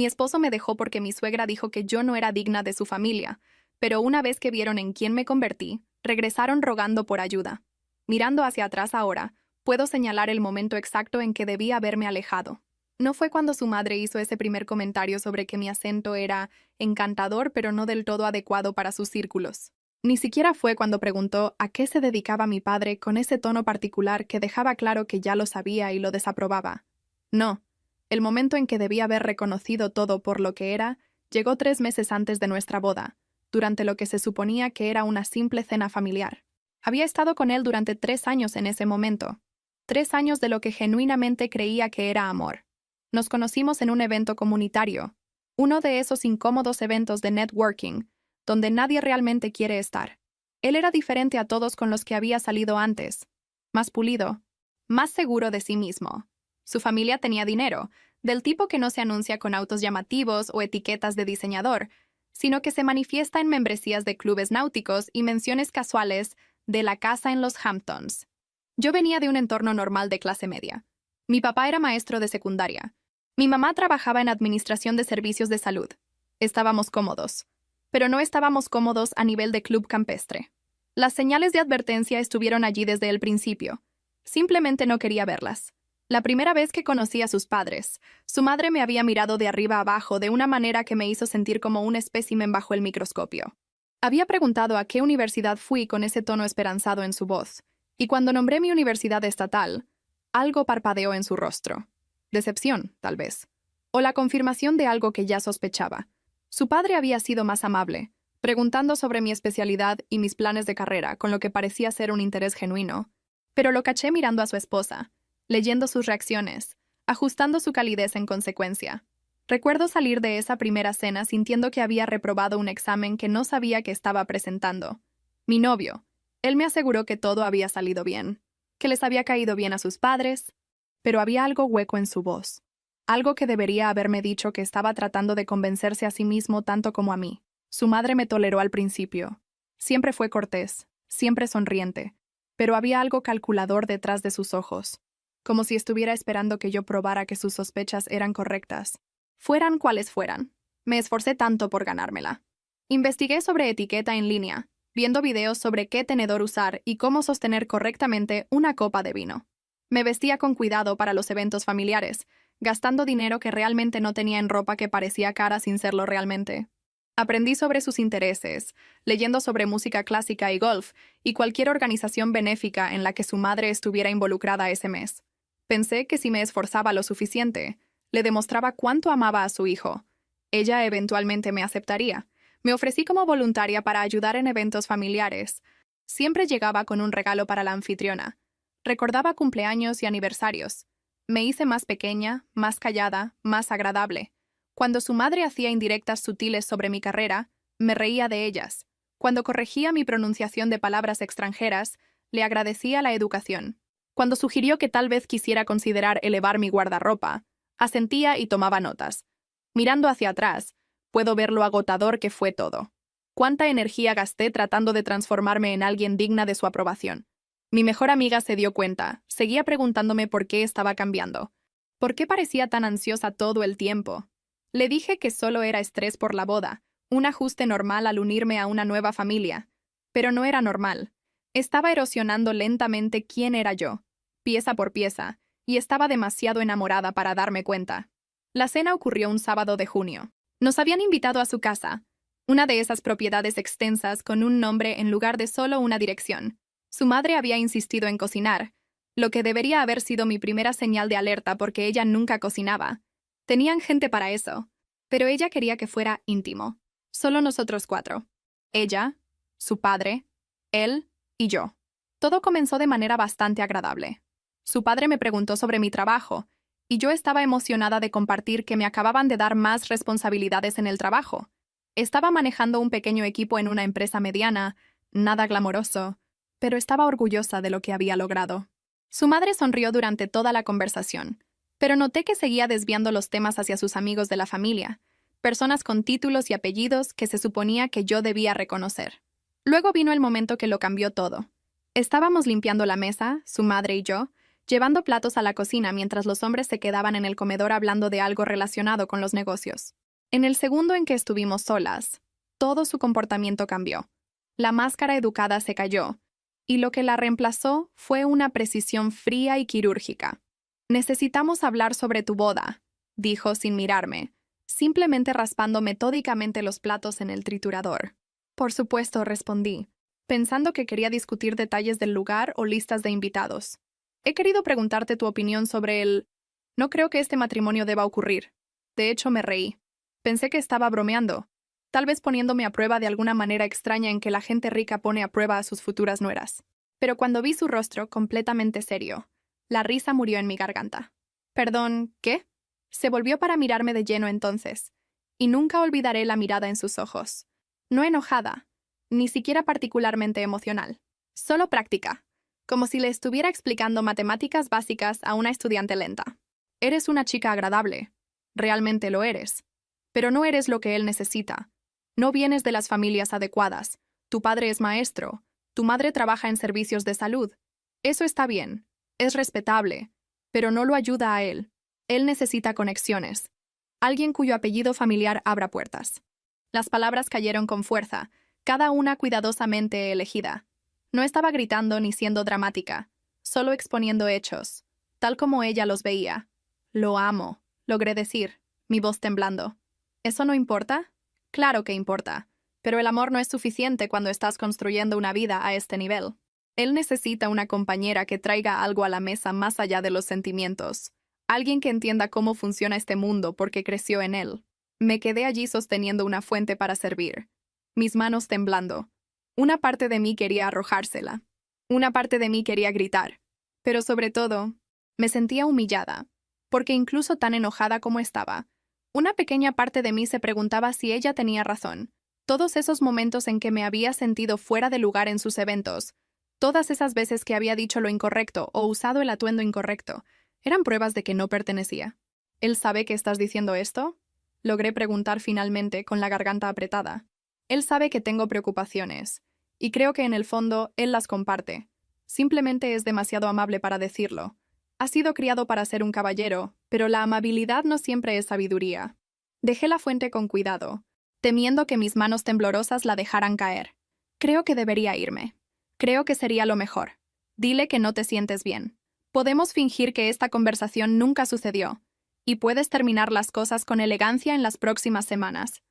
Mi esposo me dejó porque mi suegra dijo que yo no era digna de su familia, pero una vez que vieron en quién me convertí, regresaron rogando por ayuda. Mirando hacia atrás ahora, puedo señalar el momento exacto en que debí haberme alejado. No fue cuando su madre hizo ese primer comentario sobre que mi acento era encantador pero no del todo adecuado para sus círculos. Ni siquiera fue cuando preguntó a qué se dedicaba mi padre con ese tono particular que dejaba claro que ya lo sabía y lo desaprobaba. No, el momento en que debí haber reconocido todo por lo que era, llegó 3 meses antes de nuestra boda, durante lo que se suponía que era una simple cena familiar. Había estado con él durante 3 años en ese momento. 3 años de lo que genuinamente creía que era amor. Nos conocimos en un evento comunitario, uno de esos incómodos eventos de networking, donde nadie realmente quiere estar. Él era diferente a todos con los que había salido antes, más pulido, más seguro de sí mismo. Su familia tenía dinero, del tipo que no se anuncia con autos llamativos o etiquetas de diseñador, sino que se manifiesta en membresías de clubes náuticos y menciones casuales de la casa en los Hamptons. Yo venía de un entorno normal de clase media. Mi papá era maestro de secundaria. Mi mamá trabajaba en administración de servicios de salud. Estábamos cómodos. Pero no estábamos cómodos a nivel de club campestre. Las señales de advertencia estuvieron allí desde el principio. Simplemente no quería verlas. La primera vez que conocí a sus padres, su madre me había mirado de arriba a abajo de una manera que me hizo sentir como un espécimen bajo el microscopio. Había preguntado a qué universidad fui con ese tono esperanzado en su voz, y cuando nombré mi universidad estatal, algo parpadeó en su rostro. Decepción, tal vez. O la confirmación de algo que ya sospechaba. Su padre había sido más amable, preguntando sobre mi especialidad y mis planes de carrera, con lo que parecía ser un interés genuino. Pero lo caché mirando a su esposa, leyendo sus reacciones, ajustando su calidez en consecuencia. Recuerdo salir de esa primera cena sintiendo que había reprobado un examen que no sabía que estaba presentando. Mi novio. Él me aseguró que todo había salido bien, que les había caído bien a sus padres, pero había algo hueco en su voz. Algo que debería haberme dicho que estaba tratando de convencerse a sí mismo tanto como a mí. Su madre me toleró al principio. Siempre fue cortés, siempre sonriente, pero había algo calculador detrás de sus ojos, como si estuviera esperando que yo probara que sus sospechas eran correctas. Fueran cuales fueran. Me esforcé tanto por ganármela. Investigué sobre etiqueta en línea, viendo videos sobre qué tenedor usar y cómo sostener correctamente una copa de vino. Me vestía con cuidado para los eventos familiares, gastando dinero que realmente no tenía en ropa que parecía cara sin serlo realmente. Aprendí sobre sus intereses, leyendo sobre música clásica y golf, y cualquier organización benéfica en la que su madre estuviera involucrada ese mes. Pensé que si me esforzaba lo suficiente, le demostraba cuánto amaba a su hijo. Ella eventualmente me aceptaría. Me ofrecí como voluntaria para ayudar en eventos familiares. Siempre llegaba con un regalo para la anfitriona. Recordaba cumpleaños y aniversarios. Me hice más pequeña, más callada, más agradable. Cuando su madre hacía indirectas sutiles sobre mi carrera, me reía de ellas. Cuando corregía mi pronunciación de palabras extranjeras, le agradecía la educación. Cuando sugirió que tal vez quisiera considerar elevar mi guardarropa, asentía y tomaba notas. Mirando hacia atrás, puedo ver lo agotador que fue todo. Cuánta energía gasté tratando de transformarme en alguien digna de su aprobación. Mi mejor amiga se dio cuenta, seguía preguntándome por qué estaba cambiando. ¿Por qué parecía tan ansiosa todo el tiempo? Le dije que solo era estrés por la boda, un ajuste normal al unirme a una nueva familia. Pero no era normal. Estaba erosionando lentamente quién era yo, pieza por pieza, y estaba demasiado enamorada para darme cuenta. La cena ocurrió un sábado de junio. Nos habían invitado a su casa, una de esas propiedades extensas con un nombre en lugar de solo una dirección. Su madre había insistido en cocinar, lo que debería haber sido mi primera señal de alerta porque ella nunca cocinaba. Tenían gente para eso, pero ella quería que fuera íntimo. Solo nosotros 4. Ella, su padre, él y yo. Todo comenzó de manera bastante agradable. Su padre me preguntó sobre mi trabajo, y yo estaba emocionada de compartir que me acababan de dar más responsabilidades en el trabajo. Estaba manejando un pequeño equipo en una empresa mediana, nada glamoroso, pero estaba orgullosa de lo que había logrado. Su madre sonrió durante toda la conversación, pero noté que seguía desviando los temas hacia sus amigos de la familia, personas con títulos y apellidos que se suponía que yo debía reconocer. Luego vino el momento que lo cambió todo. Estábamos limpiando la mesa, su madre y yo, llevando platos a la cocina mientras los hombres se quedaban en el comedor hablando de algo relacionado con los negocios. En el segundo en que estuvimos solas, todo su comportamiento cambió. La máscara educada se cayó, y lo que la reemplazó fue una precisión fría y quirúrgica. «Necesitamos hablar sobre tu boda», dijo sin mirarme, simplemente raspando metódicamente los platos en el triturador. «Por supuesto», respondí, pensando que quería discutir detalles del lugar o listas de invitados. «He querido preguntarte tu opinión sobre el... No creo que este matrimonio deba ocurrir». De hecho, me reí. Pensé que estaba bromeando, tal vez poniéndome a prueba de alguna manera extraña en que la gente rica pone a prueba a sus futuras nueras. Pero cuando vi su rostro completamente serio, la risa murió en mi garganta. «Perdón, ¿qué?». Se volvió para mirarme de lleno entonces, y nunca olvidaré la mirada en sus ojos. No enojada, ni siquiera particularmente emocional, solo práctica, como si le estuviera explicando matemáticas básicas a una estudiante lenta. «Eres una chica agradable, realmente lo eres, pero no eres lo que él necesita. No vienes de las familias adecuadas, tu padre es maestro, tu madre trabaja en servicios de salud. Eso está bien, es respetable, pero no lo ayuda a él. Él necesita conexiones. Alguien cuyo apellido familiar abra puertas». Las palabras cayeron con fuerza, cada una cuidadosamente elegida. No estaba gritando ni siendo dramática, solo exponiendo hechos, tal como ella los veía. «Lo amo», logré decir, mi voz temblando. «¿Eso no importa?». Claro que importa, pero el amor no es suficiente cuando estás construyendo una vida a este nivel. Él necesita una compañera que traiga algo a la mesa más allá de los sentimientos. Alguien que entienda cómo funciona este mundo porque creció en él. Me quedé allí sosteniendo una fuente para servir, mis manos temblando. Una parte de mí quería arrojársela. Una parte de mí quería gritar. Pero sobre todo, me sentía humillada, porque incluso tan enojada como estaba, una pequeña parte de mí se preguntaba si ella tenía razón. Todos esos momentos en que me había sentido fuera de lugar en sus eventos, todas esas veces que había dicho lo incorrecto o usado el atuendo incorrecto, eran pruebas de que no pertenecía. «¿Él sabe que estás diciendo esto?», logré preguntar finalmente con la garganta apretada. «Él sabe que tengo preocupaciones, y creo que en el fondo él las comparte. Simplemente es demasiado amable para decirlo. Ha sido criado para ser un caballero, pero la amabilidad no siempre es sabiduría». Dejé la fuente con cuidado, temiendo que mis manos temblorosas la dejaran caer. «Creo que debería irme. Creo que sería lo mejor. Dile que no te sientes bien. Podemos fingir que esta conversación nunca sucedió, y puedes terminar las cosas con elegancia en las próximas semanas.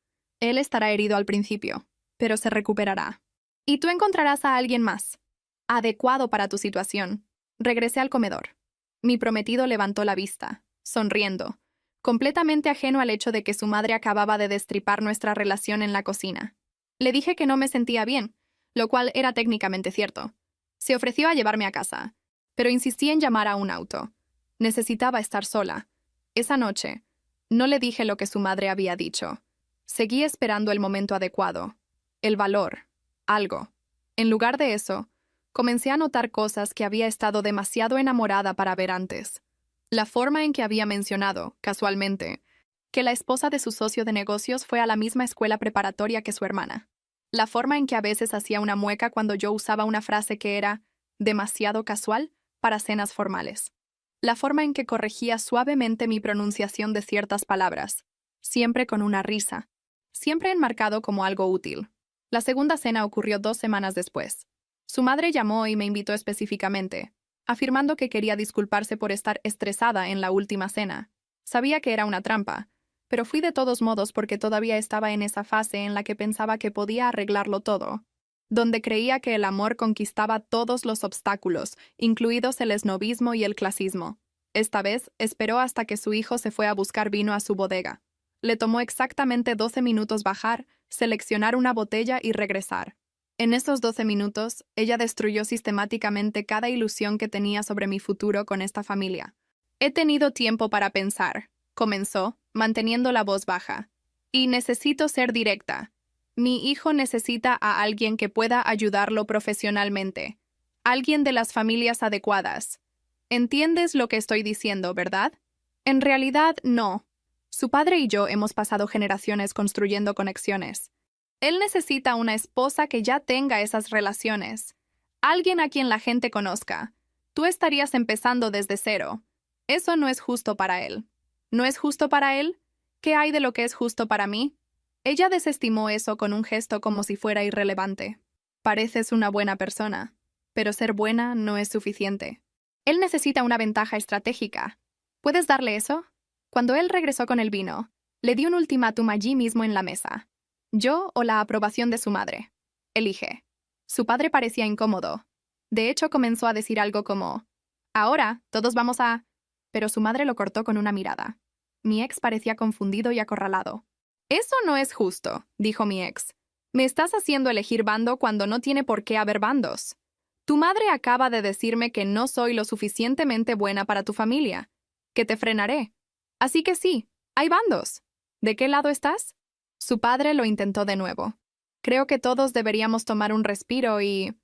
Él estará herido al principio, pero se recuperará. Y tú encontrarás a alguien más, adecuado para tu situación». Regresé al comedor. Mi prometido levantó la vista, sonriendo, completamente ajeno al hecho de que su madre acababa de destripar nuestra relación en la cocina. Le dije que no me sentía bien, lo cual era técnicamente cierto. Se ofreció a llevarme a casa, pero insistí en llamar a un auto. Necesitaba estar sola. Esa noche, no le dije lo que su madre había dicho. Seguí esperando el momento adecuado, el valor, algo. En lugar de eso, comencé a notar cosas que había estado demasiado enamorada para ver antes. La forma en que había mencionado, casualmente, que la esposa de su socio de negocios fue a la misma escuela preparatoria que su hermana. La forma en que a veces hacía una mueca cuando yo usaba una frase que era demasiado casual para cenas formales. La forma en que corregía suavemente mi pronunciación de ciertas palabras, siempre con una risa, siempre enmarcado como algo útil. La segunda cena ocurrió 2 semanas después. Su madre llamó y me invitó específicamente, afirmando que quería disculparse por estar estresada en la última cena. Sabía que era una trampa, pero fui de todos modos porque todavía estaba en esa fase en la que pensaba que podía arreglarlo todo, donde creía que el amor conquistaba todos los obstáculos, incluidos el esnobismo y el clasismo. Esta vez esperó hasta que su hijo se fue a buscar vino a su bodega. Le tomó exactamente 12 minutos bajar, seleccionar una botella y regresar. En esos 12 minutos, ella destruyó sistemáticamente cada ilusión que tenía sobre mi futuro con esta familia. «He tenido tiempo para pensar», comenzó, manteniendo la voz baja. «Y necesito ser directa. Mi hijo necesita a alguien que pueda ayudarlo profesionalmente. Alguien de las familias adecuadas. ¿Entiendes lo que estoy diciendo, verdad? En realidad, no. Su padre y yo hemos pasado generaciones construyendo conexiones. Él necesita una esposa que ya tenga esas relaciones. Alguien a quien la gente conozca. Tú estarías empezando desde cero. Eso no es justo para él. ¿No es justo para él? ¿Qué hay de lo que es justo para mí? Ella desestimó eso con un gesto como si fuera irrelevante. Pareces una buena persona, pero ser buena no es suficiente. Él necesita una ventaja estratégica. ¿Puedes darle eso? Cuando él regresó con el vino, le di un ultimátum allí mismo en la mesa. ¿Yo o la aprobación de su madre? Elige. Su padre parecía incómodo. De hecho, comenzó a decir algo como, «Ahora, todos vamos a...», pero su madre lo cortó con una mirada. Mi ex parecía confundido y acorralado. «Eso no es justo», dijo mi ex. «Me estás haciendo elegir bando cuando no tiene por qué haber bandos. Tu madre acaba de decirme que no soy lo suficientemente buena para tu familia, que te frenaré. Así que sí, hay bandos. ¿De qué lado estás?» Su padre lo intentó de nuevo. «Creo que todos deberíamos tomar un respiro y...».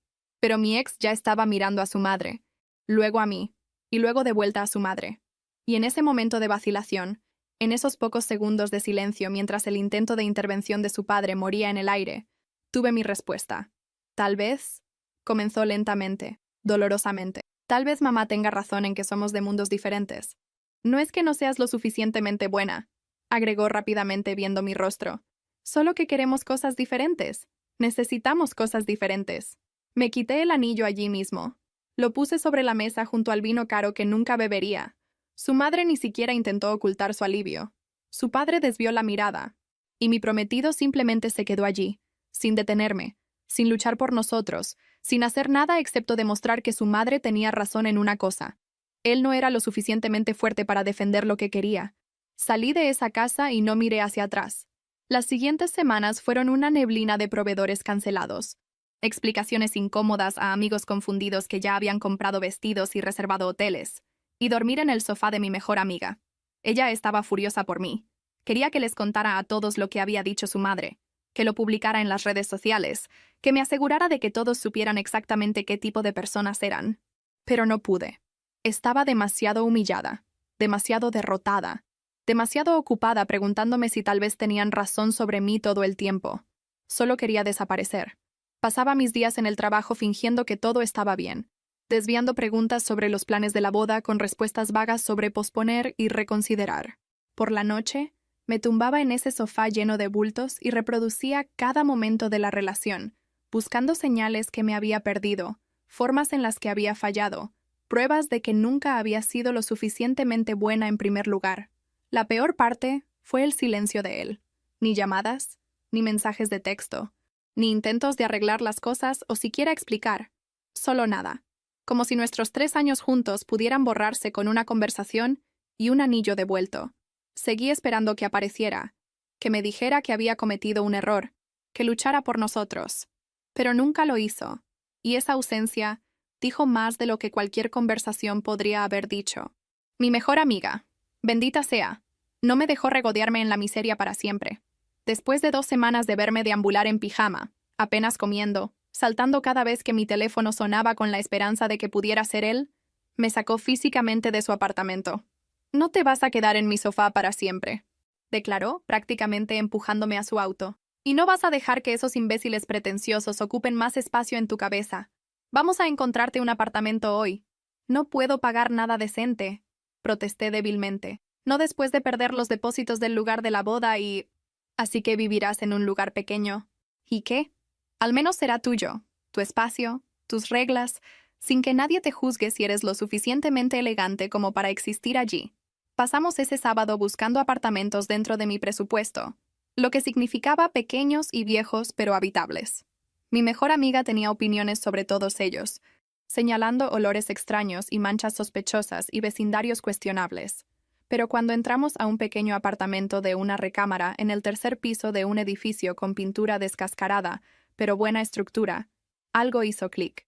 Pero mi ex ya estaba mirando a su madre, luego a mí, y luego de vuelta a su madre. Y en ese momento de vacilación, en esos pocos segundos de silencio mientras el intento de intervención de su padre moría en el aire, tuve mi respuesta. Tal vez, comenzó lentamente, dolorosamente, tal vez mamá tenga razón en que somos de mundos diferentes. No es que no seas lo suficientemente buena, agregó rápidamente viendo mi rostro. Solo que queremos cosas diferentes. Necesitamos cosas diferentes. Me quité el anillo allí mismo. Lo puse sobre la mesa junto al vino caro que nunca bebería. Su madre ni siquiera intentó ocultar su alivio. Su padre desvió la mirada. Y mi prometido simplemente se quedó allí, sin detenerme, sin luchar por nosotros, sin hacer nada excepto demostrar que su madre tenía razón en una cosa. Él no era lo suficientemente fuerte para defender lo que quería. Salí de esa casa y no miré hacia atrás. Las siguientes semanas fueron una neblina de proveedores cancelados, explicaciones incómodas a amigos confundidos que ya habían comprado vestidos y reservado hoteles, y dormir en el sofá de mi mejor amiga. Ella estaba furiosa por mí. Quería que les contara a todos lo que había dicho su madre, que lo publicara en las redes sociales, que me asegurara de que todos supieran exactamente qué tipo de personas eran. Pero no pude. Estaba demasiado humillada, demasiado derrotada, demasiado ocupada preguntándome si tal vez tenían razón sobre mí todo el tiempo. Solo quería desaparecer. Pasaba mis días en el trabajo fingiendo que todo estaba bien, desviando preguntas sobre los planes de la boda con respuestas vagas sobre posponer y reconsiderar. Por la noche, me tumbaba en ese sofá lleno de bultos y reproducía cada momento de la relación, buscando señales que me había perdido, formas en las que había fallado, pruebas de que nunca había sido lo suficientemente buena en primer lugar. La peor parte fue el silencio de él. Ni llamadas, ni mensajes de texto, ni intentos de arreglar las cosas o siquiera explicar. Solo nada. Como si nuestros 3 años juntos pudieran borrarse con una conversación y un anillo devuelto. Seguí esperando que apareciera, que me dijera que había cometido un error, que luchara por nosotros. Pero nunca lo hizo, y esa ausencia dijo más de lo que cualquier conversación podría haber dicho. Mi mejor amiga, bendita sea, no me dejó regodearme en la miseria para siempre. Después de 2 semanas de verme deambular en pijama, apenas comiendo, saltando cada vez que mi teléfono sonaba con la esperanza de que pudiera ser él, me sacó físicamente de su apartamento. «No te vas a quedar en mi sofá para siempre», declaró, prácticamente empujándome a su auto. «Y no vas a dejar que esos imbéciles pretenciosos ocupen más espacio en tu cabeza. Vamos a encontrarte un apartamento hoy». «No puedo pagar nada decente», protesté débilmente. «No después de perder los depósitos del lugar de la boda y...». «Así que vivirás en un lugar pequeño». «¿Y qué? Al menos será tuyo, tu espacio, tus reglas, sin que nadie te juzgue si eres lo suficientemente elegante como para existir allí». Pasamos ese sábado buscando apartamentos dentro de mi presupuesto, lo que significaba pequeños y viejos pero habitables. Mi mejor amiga tenía opiniones sobre todos ellos, señalando olores extraños y manchas sospechosas y vecindarios cuestionables. Pero cuando entramos a un pequeño apartamento de una recámara en el 3er piso de un edificio con pintura descascarada, pero buena estructura, algo hizo clic.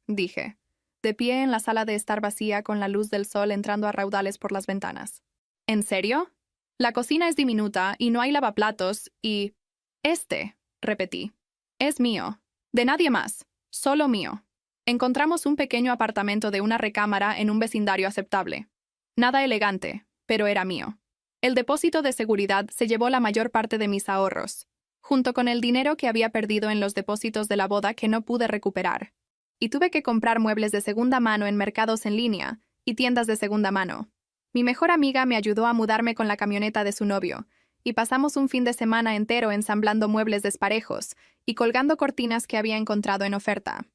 Dije, de pie en la sala de estar vacía con la luz del sol entrando a raudales por las ventanas. ¿En serio? La cocina es diminuta y no hay lavaplatos y... repetí. Es mío. De nadie más. Solo mío. Encontramos un pequeño apartamento de una recámara en un vecindario aceptable. Nada elegante, pero era mío. El depósito de seguridad se llevó la mayor parte de mis ahorros, junto con el dinero que había perdido en los depósitos de la boda que no pude recuperar. y tuve que comprar muebles de segunda mano en mercados en línea y tiendas de segunda mano. Mi mejor amiga me ayudó a mudarme con la camioneta de su novio, y pasamos un fin de semana entero ensamblando muebles desparejos y colgando cortinas que había encontrado en oferta.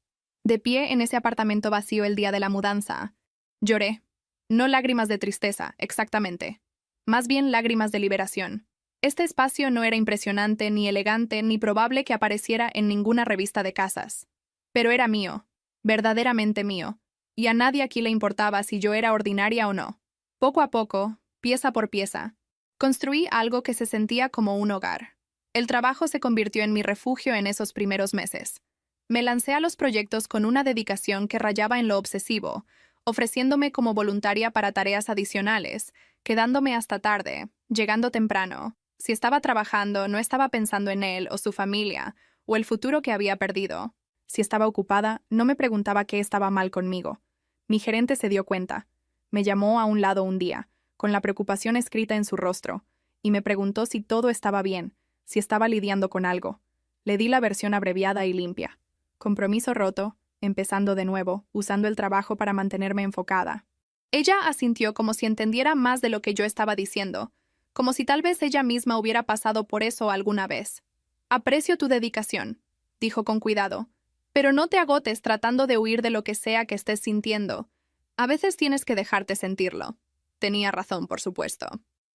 De pie en ese apartamento vacío el día de la mudanza, lloré. No lágrimas de tristeza, exactamente. Más bien lágrimas de liberación. Este espacio no era impresionante, ni elegante, ni probable que apareciera en ninguna revista de casas. Pero era mío, verdaderamente mío, y a nadie aquí le importaba si yo era ordinaria o no. Poco a poco, pieza por pieza, construí algo que se sentía como un hogar. El trabajo se convirtió en mi refugio en esos primeros meses. Me lancé a los proyectos con una dedicación que rayaba en lo obsesivo, ofreciéndome como voluntaria para tareas adicionales, quedándome hasta tarde, llegando temprano. Si estaba trabajando, no estaba pensando en él o su familia, o el futuro que había perdido. Si estaba ocupada, no me preguntaba qué estaba mal conmigo. Mi gerente se dio cuenta. Me llamó a un lado un día, con la preocupación escrita en su rostro, y me preguntó si todo estaba bien, si estaba lidiando con algo. Le di la versión abreviada y limpia. Compromiso roto, empezando de nuevo, usando el trabajo para mantenerme enfocada. Ella asintió como si entendiera más de lo que yo estaba diciendo, como si tal vez ella misma hubiera pasado por eso alguna vez. Aprecio tu dedicación, dijo con cuidado, pero no te agotes tratando de huir de lo que sea que estés sintiendo. A veces tienes que dejarte sentirlo. Tenía razón, por supuesto.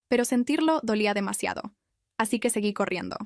Pero sentirlo dolía demasiado. Así que seguí corriendo.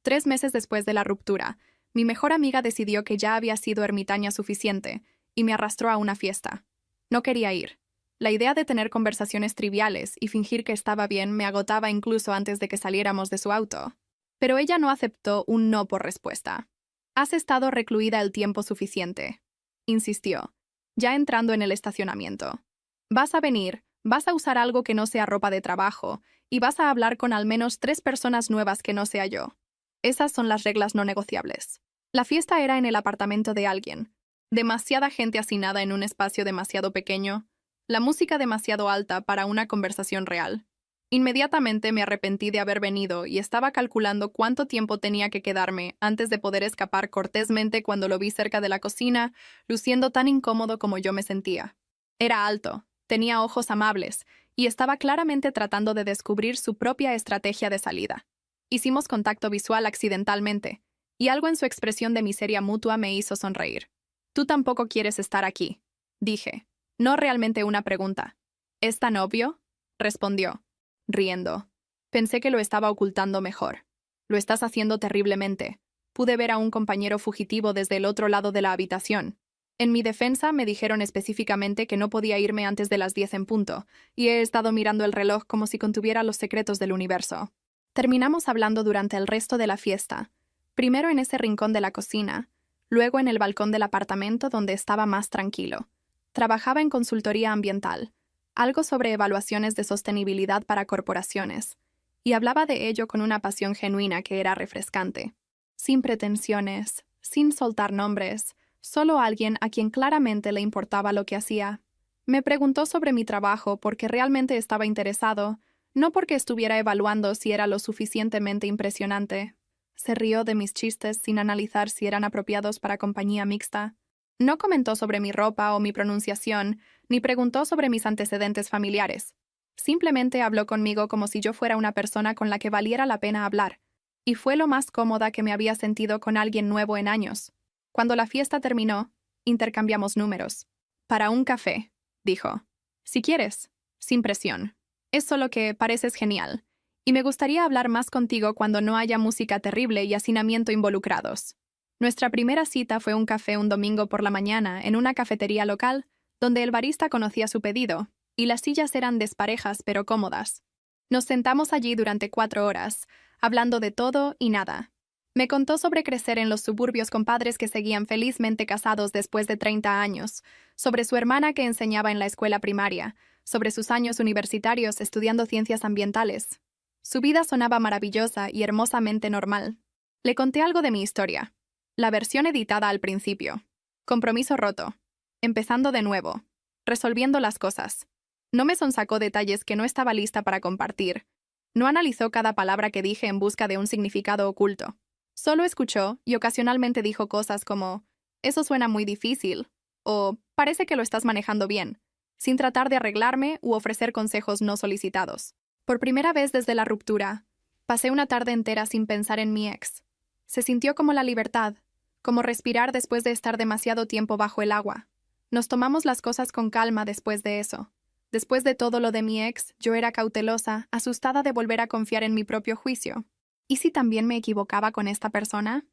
3 meses después de la ruptura, mi mejor amiga decidió que ya había sido ermitaña suficiente y me arrastró a una fiesta. No quería ir. La idea de tener conversaciones triviales y fingir que estaba bien me agotaba incluso antes de que saliéramos de su auto. Pero ella no aceptó un no por respuesta. Has estado recluida el tiempo suficiente, insistió, ya entrando en el estacionamiento. Vas a venir, vas a usar algo que no sea ropa de trabajo y vas a hablar con al menos 3 personas nuevas que no sea yo. Esas son las reglas no negociables. La fiesta era en el apartamento de alguien. Demasiada gente hacinada en un espacio demasiado pequeño. La música demasiado alta para una conversación real. Inmediatamente me arrepentí de haber venido y estaba calculando cuánto tiempo tenía que quedarme antes de poder escapar cortésmente cuando lo vi cerca de la cocina, luciendo tan incómodo como yo me sentía. Era alto, tenía ojos amables y estaba claramente tratando de descubrir su propia estrategia de salida. Hicimos contacto visual accidentalmente, y algo en su expresión de miseria mutua me hizo sonreír. Tú tampoco quieres estar aquí, dije. No realmente una pregunta. ¿Es tan obvio? Respondió, riendo. Pensé que lo estaba ocultando mejor. Lo estás haciendo terriblemente. Pude ver a un compañero fugitivo desde el otro lado de la habitación. En mi defensa me dijeron específicamente que no podía irme antes de las 10 en punto, y he estado mirando el reloj como si contuviera los secretos del universo. Terminamos hablando durante el resto de la fiesta, primero en ese rincón de la cocina, luego en el balcón del apartamento donde estaba más tranquilo. Trabajaba en consultoría ambiental, algo sobre evaluaciones de sostenibilidad para corporaciones, y hablaba de ello con una pasión genuina que era refrescante. Sin pretensiones, sin soltar nombres, solo alguien a quien claramente le importaba lo que hacía. Me preguntó sobre mi trabajo porque realmente estaba interesado, no porque estuviera evaluando si era lo suficientemente impresionante. Se rió de mis chistes sin analizar si eran apropiados para compañía mixta. No comentó sobre mi ropa o mi pronunciación, ni preguntó sobre mis antecedentes familiares. Simplemente habló conmigo como si yo fuera una persona con la que valiera la pena hablar, y fue lo más cómoda que me había sentido con alguien nuevo en años. Cuando la fiesta terminó, intercambiamos números. Para un café, dijo. Si quieres, sin presión. Es solo que pareces genial, y me gustaría hablar más contigo cuando no haya música terrible y hacinamiento involucrados. Nuestra primera cita fue un café un domingo por la mañana en una cafetería local, donde el barista conocía su pedido, y las sillas eran desparejas pero cómodas. Nos sentamos allí durante 4 horas, hablando de todo y nada. Me contó sobre crecer en los suburbios con padres que seguían felizmente casados después de 30 años, sobre su hermana que enseñaba en la escuela primaria, sobre sus años universitarios estudiando ciencias ambientales. Su vida sonaba maravillosa y hermosamente normal. Le conté algo de mi historia. La versión editada al principio. Compromiso roto. Empezando de nuevo. Resolviendo las cosas. No me sonsacó detalles que no estaba lista para compartir. No analizó cada palabra que dije en busca de un significado oculto. Solo escuchó y ocasionalmente dijo cosas como: «Eso suena muy difícil», o parece que lo estás manejando bien, sin tratar de arreglarme u ofrecer consejos no solicitados. Por primera vez desde la ruptura, pasé una tarde entera sin pensar en mi ex. Se sintió como la libertad, como respirar después de estar demasiado tiempo bajo el agua. Nos tomamos las cosas con calma después de eso. Después de todo lo de mi ex, yo era cautelosa, asustada de volver a confiar en mi propio juicio. ¿Y si también me equivocaba con esta persona?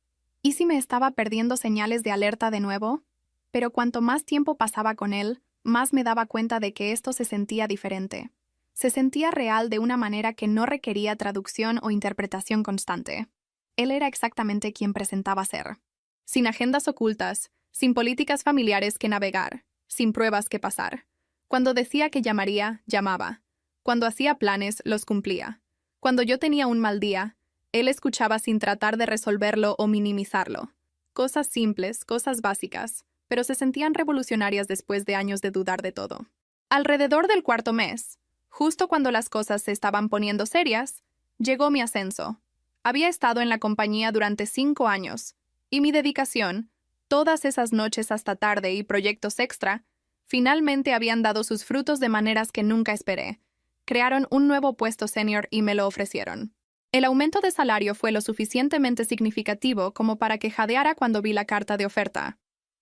¿Y si me estaba perdiendo señales de alerta de nuevo? Pero cuanto más tiempo pasaba con él, más me daba cuenta de que esto se sentía diferente. Se sentía real de una manera que no requería traducción o interpretación constante. Él era exactamente quien presentaba ser. Sin agendas ocultas, sin políticas familiares que navegar, sin pruebas que pasar. Cuando decía que llamaría, llamaba. Cuando hacía planes, los cumplía. Cuando yo tenía un mal día, él escuchaba sin tratar de resolverlo o minimizarlo. Cosas simples, cosas básicas, pero se sentían revolucionarias después de años de dudar de todo. Alrededor del cuarto mes, justo cuando las cosas se estaban poniendo serias, llegó mi ascenso. Había estado en la compañía durante 5 años, y mi dedicación, todas esas noches hasta tarde y proyectos extra, finalmente habían dado sus frutos de maneras que nunca esperé. Crearon un nuevo puesto senior y me lo ofrecieron. El aumento de salario fue lo suficientemente significativo como para que jadeara cuando vi la carta de oferta.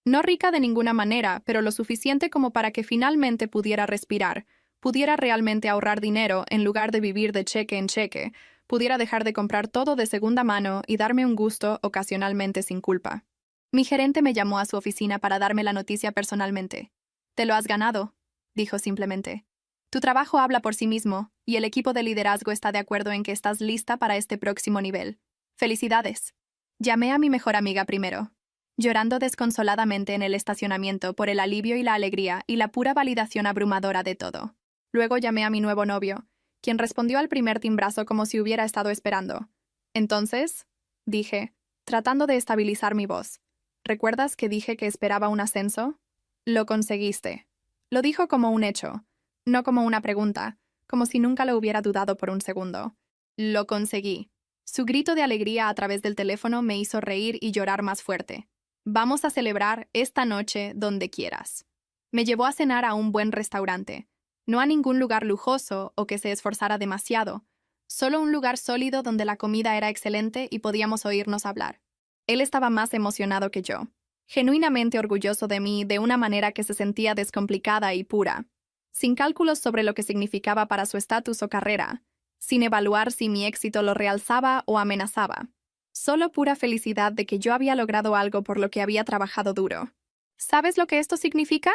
No rica de ninguna manera, pero lo suficiente como para que finalmente pudiera respirar, pudiera realmente ahorrar dinero en lugar de vivir de cheque en cheque, pudiera dejar de comprar todo de segunda mano y darme un gusto ocasionalmente sin culpa. Mi gerente me llamó a su oficina para darme la noticia personalmente. «Te lo has ganado», dijo simplemente. «Tu trabajo habla por sí mismo, y el equipo de liderazgo está de acuerdo en que estás lista para este próximo nivel. ¡Felicidades!». Llamé a mi mejor amiga primero, llorando desconsoladamente en el estacionamiento por el alivio y la alegría y la pura validación abrumadora de todo. Luego llamé a mi nuevo novio, quien respondió al primer timbrazo como si hubiera estado esperando. «Entonces», dije, tratando de estabilizar mi voz, «¿recuerdas que dije que esperaba un ascenso? Lo conseguiste». Lo dijo como un hecho, no como una pregunta, como si nunca lo hubiera dudado por un segundo. «Lo conseguí». Su grito de alegría a través del teléfono me hizo reír y llorar más fuerte. «Vamos a celebrar esta noche donde quieras». Me llevó a cenar a un buen restaurante, no a ningún lugar lujoso o que se esforzara demasiado, solo un lugar sólido donde la comida era excelente y podíamos oírnos hablar. Él estaba más emocionado que yo, genuinamente orgulloso de mí de una manera que se sentía descomplicada y pura, sin cálculos sobre lo que significaba para su estatus o carrera, sin evaluar si mi éxito lo realzaba o amenazaba. Solo pura felicidad de que yo había logrado algo por lo que había trabajado duro. «¿Sabes lo que esto significa?»,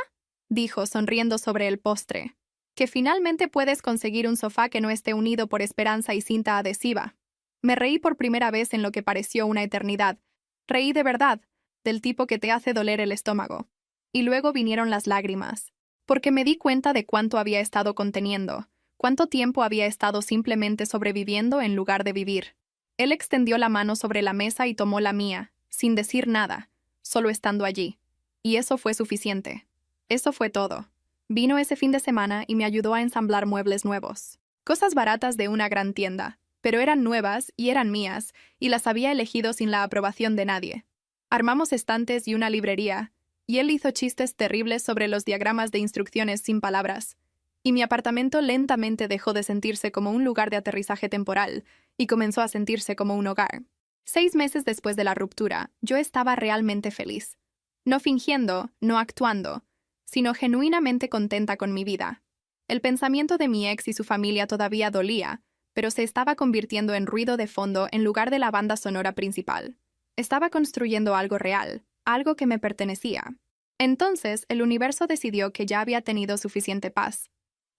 dijo, sonriendo sobre el postre. «Que finalmente puedes conseguir un sofá que no esté unido por esperanza y cinta adhesiva». Me reí por primera vez en lo que pareció una eternidad. Reí de verdad, del tipo que te hace doler el estómago. Y luego vinieron las lágrimas, porque me di cuenta de cuánto había estado conteniendo, cuánto tiempo había estado simplemente sobreviviendo en lugar de vivir. Él extendió la mano sobre la mesa y tomó la mía, sin decir nada, solo estando allí. Y eso fue suficiente. Eso fue todo. Vino ese fin de semana y me ayudó a ensamblar muebles nuevos. Cosas baratas de una gran tienda, pero eran nuevas y eran mías, y las había elegido sin la aprobación de nadie. Armamos estantes y una librería, y él hizo chistes terribles sobre los diagramas de instrucciones sin palabras. Y mi apartamento lentamente dejó de sentirse como un lugar de aterrizaje temporal y comenzó a sentirse como un hogar. 6 meses después de la ruptura, yo estaba realmente feliz. No fingiendo, no actuando, sino genuinamente contenta con mi vida. El pensamiento de mi ex y su familia todavía dolía, pero se estaba convirtiendo en ruido de fondo en lugar de la banda sonora principal. Estaba construyendo algo real, algo que me pertenecía. Entonces, el universo decidió que ya había tenido suficiente paz.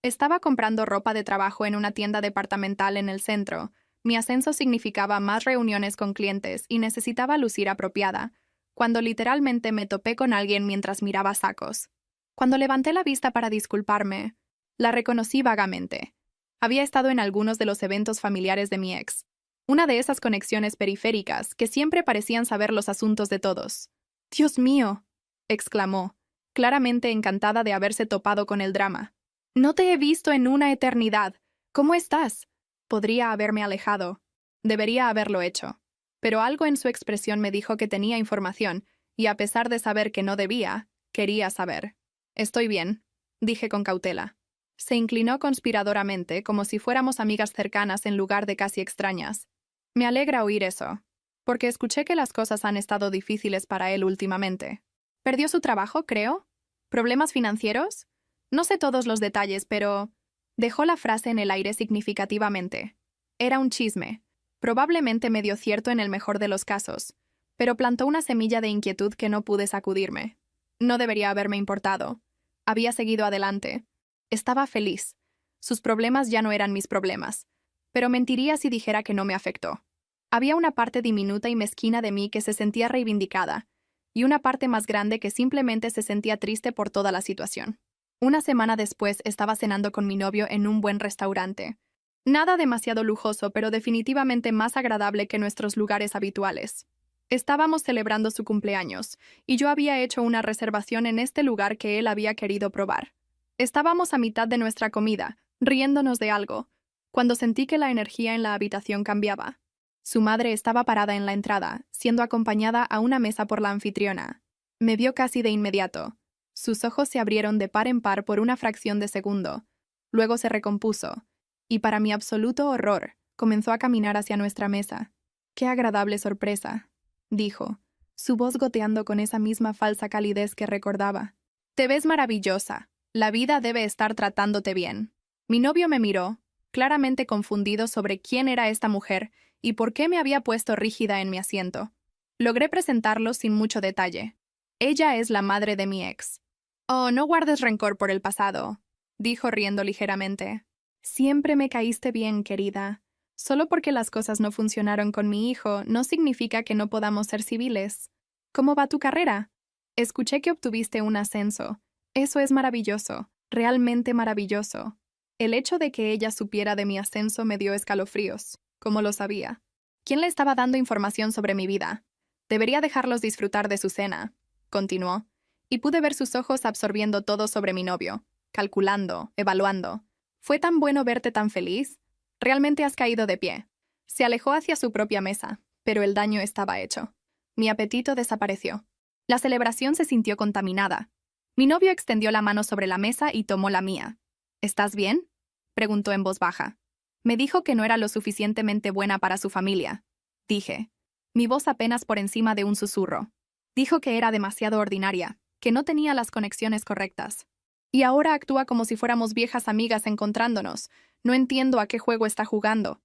Estaba comprando ropa de trabajo en una tienda departamental en el centro. Mi ascenso significaba más reuniones con clientes y necesitaba lucir apropiada, cuando literalmente me topé con alguien mientras miraba sacos. Cuando levanté la vista para disculparme, la reconocí vagamente. Había estado en algunos de los eventos familiares de mi ex. Una de esas conexiones periféricas que siempre parecían saber los asuntos de todos. «¡Dios mío!», exclamó, claramente encantada de haberse topado con el drama. «No te he visto en una eternidad. ¿Cómo estás?». Podría haberme alejado. Debería haberlo hecho. Pero algo en su expresión me dijo que tenía información, y a pesar de saber que no debía, Quería saber. Estoy bien, dije con cautela. Se inclinó conspiradoramente, como si fuéramos amigas cercanas en lugar de casi extrañas. Me alegra oír eso, porque escuché que las cosas han estado difíciles para él últimamente. ¿Perdió su trabajo, creo? ¿Problemas financieros? No sé todos los detalles, pero... Dejó la frase en el aire significativamente. Era un chisme, probablemente medio cierto en el mejor de los casos, pero plantó una semilla de inquietud que no pude sacudirme. No debería haberme importado. Había seguido adelante. Estaba feliz. Sus problemas ya no eran mis problemas, pero mentiría si dijera que no me afectó. Había una parte diminuta y mezquina de mí que se sentía reivindicada, y una parte más grande que simplemente se sentía triste por toda la situación. Una semana después estaba cenando con mi novio en un buen restaurante. Nada demasiado lujoso, pero definitivamente más agradable que nuestros lugares habituales. Estábamos celebrando su cumpleaños, y yo había hecho una reservación en este lugar que él había querido probar. Estábamos a mitad de nuestra comida, riéndonos de algo, cuando sentí que la energía en la habitación cambiaba. Su madre estaba parada en la entrada, siendo acompañada a una mesa por la anfitriona. Me vio casi de inmediato. Sus ojos se abrieron de par en par por una fracción de segundo. Luego se recompuso, y para mi absoluto horror, comenzó a caminar hacia nuestra mesa. «Qué agradable sorpresa», dijo, su voz goteando con esa misma falsa calidez que recordaba. «Te ves maravillosa. La vida debe estar tratándote bien». Mi novio me miró, claramente confundido sobre quién era esta mujer y por qué me había puesto rígida en mi asiento. Logré presentarlo sin mucho detalle. Ella es la madre de mi ex. «Oh, no guardes rencor por el pasado», dijo riendo ligeramente. «Siempre me caíste bien, querida. Solo porque las cosas no funcionaron con mi hijo no significa que no podamos ser civiles. ¿Cómo va tu carrera? Escuché que obtuviste un ascenso. Eso es maravilloso, realmente maravilloso». El hecho de que ella supiera de mi ascenso me dio escalofríos. ¿Cómo lo sabía? ¿Quién le estaba dando información sobre mi vida? Debería dejarlos disfrutar de su cena, continuó, y pude ver sus ojos absorbiendo todo sobre mi novio, calculando, evaluando. «¿Fue tan bueno verte tan feliz? Realmente has caído de pie». Se alejó hacia su propia mesa, pero el daño estaba hecho. Mi apetito desapareció. La celebración se sintió contaminada. Mi novio extendió la mano sobre la mesa y tomó la mía. «¿Estás bien?», preguntó en voz baja. Me dijo que no era lo suficientemente buena para su familia. Dije, mi voz apenas por encima de un susurro. Dijo que era demasiado ordinaria, que no tenía las conexiones correctas. Y ahora actúa como si fuéramos viejas amigas encontrándonos. No entiendo a qué juego está jugando.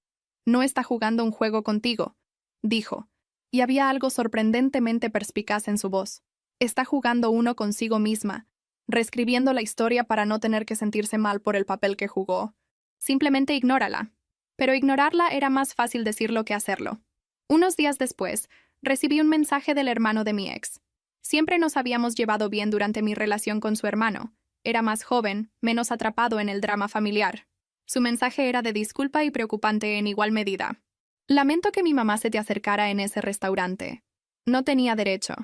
«No está jugando un juego contigo», dijo, y había algo sorprendentemente perspicaz en su voz. «Está jugando uno consigo misma, reescribiendo la historia para no tener que sentirse mal por el papel que jugó. Simplemente ignórala». Pero ignorarla era más fácil decirlo que hacerlo. Unos días después, recibí un mensaje del hermano de mi ex. Siempre nos habíamos llevado bien durante mi relación con su hermano. Era más joven, menos atrapado en el drama familiar. Su mensaje era de disculpa y preocupante en igual medida. «Lamento que mi mamá se te acercara en ese restaurante. No tenía derecho.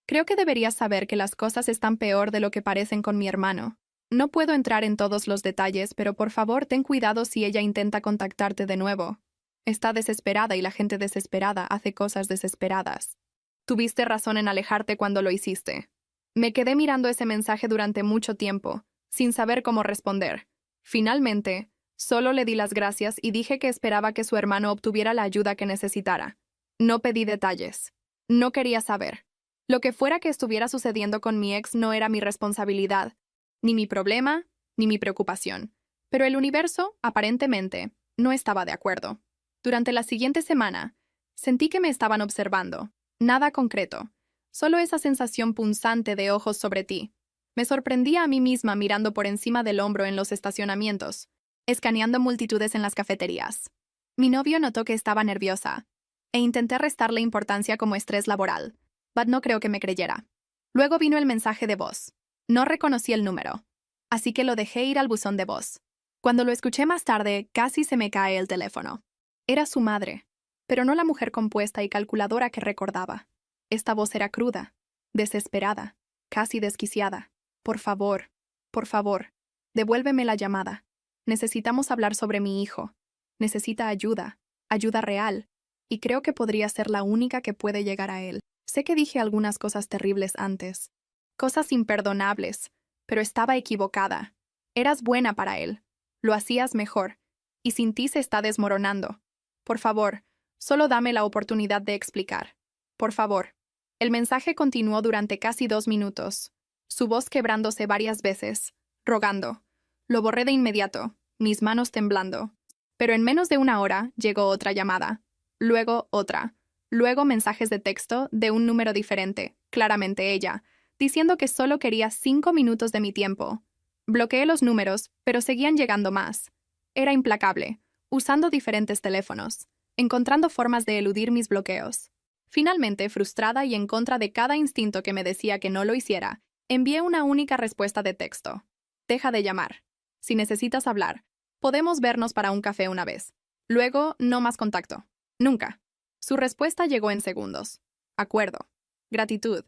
Creo que deberías saber que las cosas están peor de lo que parecen con mi hermano. No puedo entrar en todos los detalles, pero por favor ten cuidado si ella intenta contactarte de nuevo. Está desesperada y la gente desesperada hace cosas desesperadas. Tuviste razón en alejarte cuando lo hiciste». Me quedé mirando ese mensaje durante mucho tiempo, sin saber cómo responder. Finalmente, solo le di las gracias y dije que esperaba que su hermano obtuviera la ayuda que necesitara. No pedí detalles. No quería saber. Lo que fuera que estuviera sucediendo con mi ex no era mi responsabilidad, ni mi problema, ni mi preocupación. Pero el universo, aparentemente, no estaba de acuerdo. Durante la siguiente semana, sentí que me estaban observando. Nada concreto. Solo esa sensación punzante de ojos sobre ti. Me sorprendía a mí misma mirando por encima del hombro en los estacionamientos, escaneando multitudes en las cafeterías. Mi novio notó que estaba nerviosa, e intenté restarle importancia como estrés laboral, pero no creo que me creyera. Luego vino el mensaje de voz. No reconocí el número, así que lo dejé ir al buzón de voz. Cuando lo escuché más tarde, casi se me cae el teléfono. Era su madre, pero no la mujer compuesta y calculadora que recordaba. Esta voz era cruda, desesperada, casi desquiciada. Por favor, devuélveme la llamada. Necesitamos hablar sobre mi hijo. Necesita ayuda, ayuda real, y creo que podría ser la única que puede llegar a él. Sé que dije algunas cosas terribles antes, Cosas imperdonables, pero estaba equivocada. Eras buena para él. Lo hacías mejor. Y sin ti se está desmoronando. Por favor, solo dame la oportunidad de explicar. Por favor. El mensaje continuó durante casi 2 minutos, su voz quebrándose varias veces, rogando. Lo borré de inmediato, mis manos temblando. Pero en menos de 1 hora llegó otra llamada. Luego otra. Luego mensajes de texto de un número diferente, claramente ella, diciendo que solo quería 5 minutos de mi tiempo. Bloqueé los números, pero seguían llegando más. Era implacable, usando diferentes teléfonos, encontrando formas de eludir mis bloqueos. Finalmente, frustrada y en contra de cada instinto que me decía que no lo hiciera, envié una única respuesta de texto. Deja de llamar. Si necesitas hablar, podemos vernos para un café una vez. Luego, no más contacto. Nunca. Su respuesta llegó en segundos. Acuerdo. Gratitud.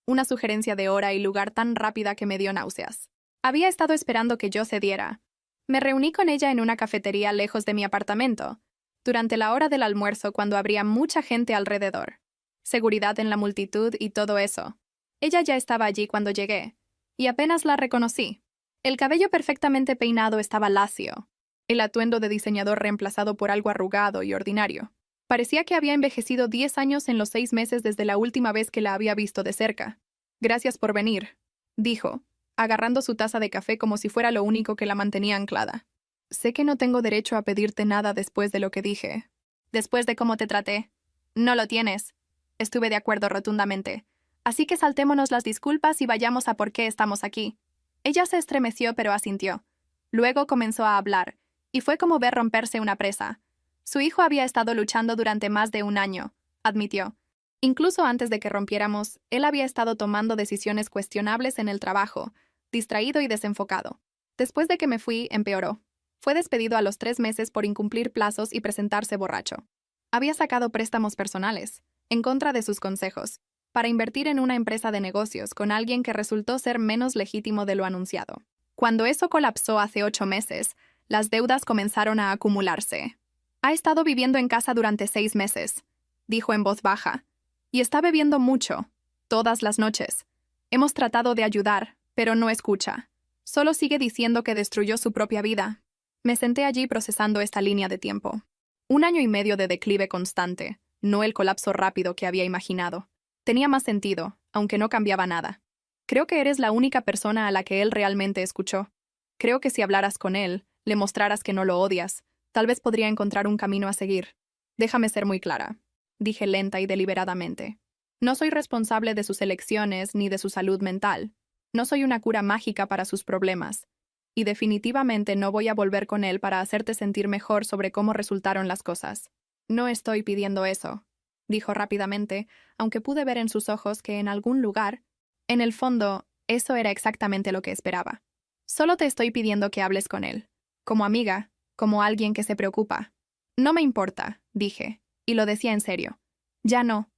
Una sugerencia de hora y lugar tan rápida que me dio náuseas. Había estado esperando que yo cediera. Me reuní con ella en una cafetería lejos de mi apartamento, durante la hora del almuerzo cuando habría mucha gente alrededor. Seguridad en la multitud y todo eso. Ella ya estaba allí cuando llegué, y apenas la reconocí. El cabello perfectamente peinado estaba lacio, el atuendo de diseñador reemplazado por algo arrugado y ordinario. Parecía que había envejecido 10 años en los 6 meses desde la última vez que la había visto de cerca. Gracias por venir, dijo, agarrando su taza de café como si fuera lo único que la mantenía anclada. Sé que no tengo derecho a pedirte nada después de lo que dije. Después de cómo te traté. No lo tienes. Estuve de acuerdo rotundamente. Así que saltémonos las disculpas y vayamos a por qué estamos aquí. Ella se estremeció pero asintió. Luego comenzó a hablar, y fue como ver romperse una presa. Su hijo había estado luchando durante más de 1 año, admitió. Incluso antes de que rompiéramos, él había estado tomando decisiones cuestionables en el trabajo, distraído y desenfocado. Después de que me fui, empeoró. Fue despedido a los 3 meses por incumplir plazos y presentarse borracho. Había sacado préstamos personales, en contra de sus consejos, para invertir en una empresa de negocios con alguien que resultó ser menos legítimo de lo anunciado. Cuando eso colapsó hace 8 meses, las deudas comenzaron a acumularse. Ha estado viviendo en casa durante 6 meses, dijo en voz baja, y está bebiendo mucho, todas las noches. Hemos tratado de ayudar, pero no escucha. Solo sigue diciendo que destruyó su propia vida. Me senté allí procesando esta línea de tiempo. 1 año y medio de declive constante, no el colapso rápido que había imaginado. Tenía más sentido, aunque no cambiaba nada. Creo que eres la única persona a la que él realmente escuchó. Creo que si hablaras con él, le mostraras que no lo odias, tal vez podría encontrar un camino a seguir. Déjame ser muy clara, dije lenta y deliberadamente. No soy responsable de sus elecciones ni de su salud mental. No soy una cura mágica para sus problemas. Y definitivamente no voy a volver con él para hacerte sentir mejor sobre cómo resultaron las cosas. No estoy pidiendo eso, dijo rápidamente, aunque pude ver en sus ojos que en algún lugar, en el fondo, eso era exactamente lo que esperaba. Solo te estoy pidiendo que hables con él, como amiga, como alguien que se preocupa. No me importa, dije, y lo decía en serio. Ya no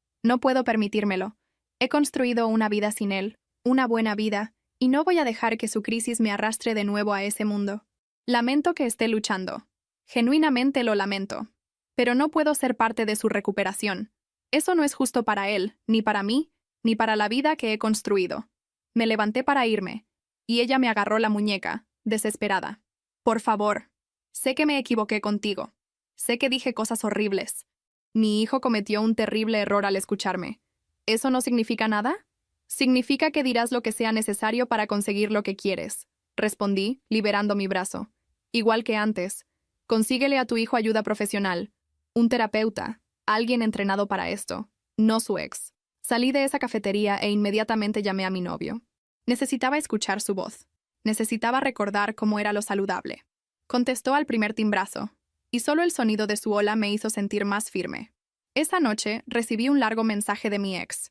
puedo permitírmelo. He construido una vida sin él, una buena vida, y no voy a dejar que su crisis me arrastre de nuevo a ese mundo. Lamento que esté luchando. Genuinamente lo lamento. Pero no puedo ser parte de su recuperación. Eso no es justo para él, ni para mí, ni para la vida que he construido. Me levanté para irme, y ella me agarró la muñeca, desesperada. Por favor. Sé que me equivoqué contigo. Sé que dije cosas horribles. Mi hijo cometió un terrible error al escucharme. ¿Eso no significa nada? Significa que dirás lo que sea necesario para conseguir lo que quieres, respondí, liberando mi brazo. Igual que antes, consíguele a tu hijo ayuda profesional, un terapeuta, alguien entrenado para esto, no su ex. Salí de esa cafetería e inmediatamente llamé a mi novio. Necesitaba escuchar su voz. Necesitaba recordar cómo era lo saludable. Contestó al primer timbrazo, y solo el sonido de su hola me hizo sentir más firme. Esa noche recibí un largo mensaje de mi ex.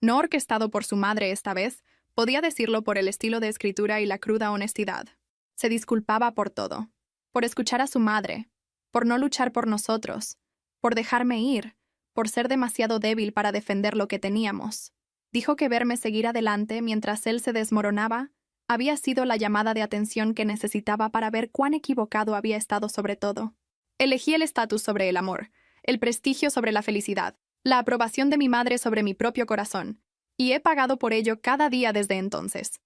No orquestado por su madre esta vez, podía decirlo por el estilo de escritura y la cruda honestidad. Se disculpaba por todo. Por escuchar a su madre, por no luchar por nosotros, por dejarme ir, por ser demasiado débil para defender lo que teníamos. Dijo que verme seguir adelante mientras él se desmoronaba había sido la llamada de atención que necesitaba para ver cuán equivocado había estado sobre todo. Elegí el estatus sobre el amor, el prestigio sobre la felicidad, la aprobación de mi madre sobre mi propio corazón, Y he pagado por ello cada día desde entonces.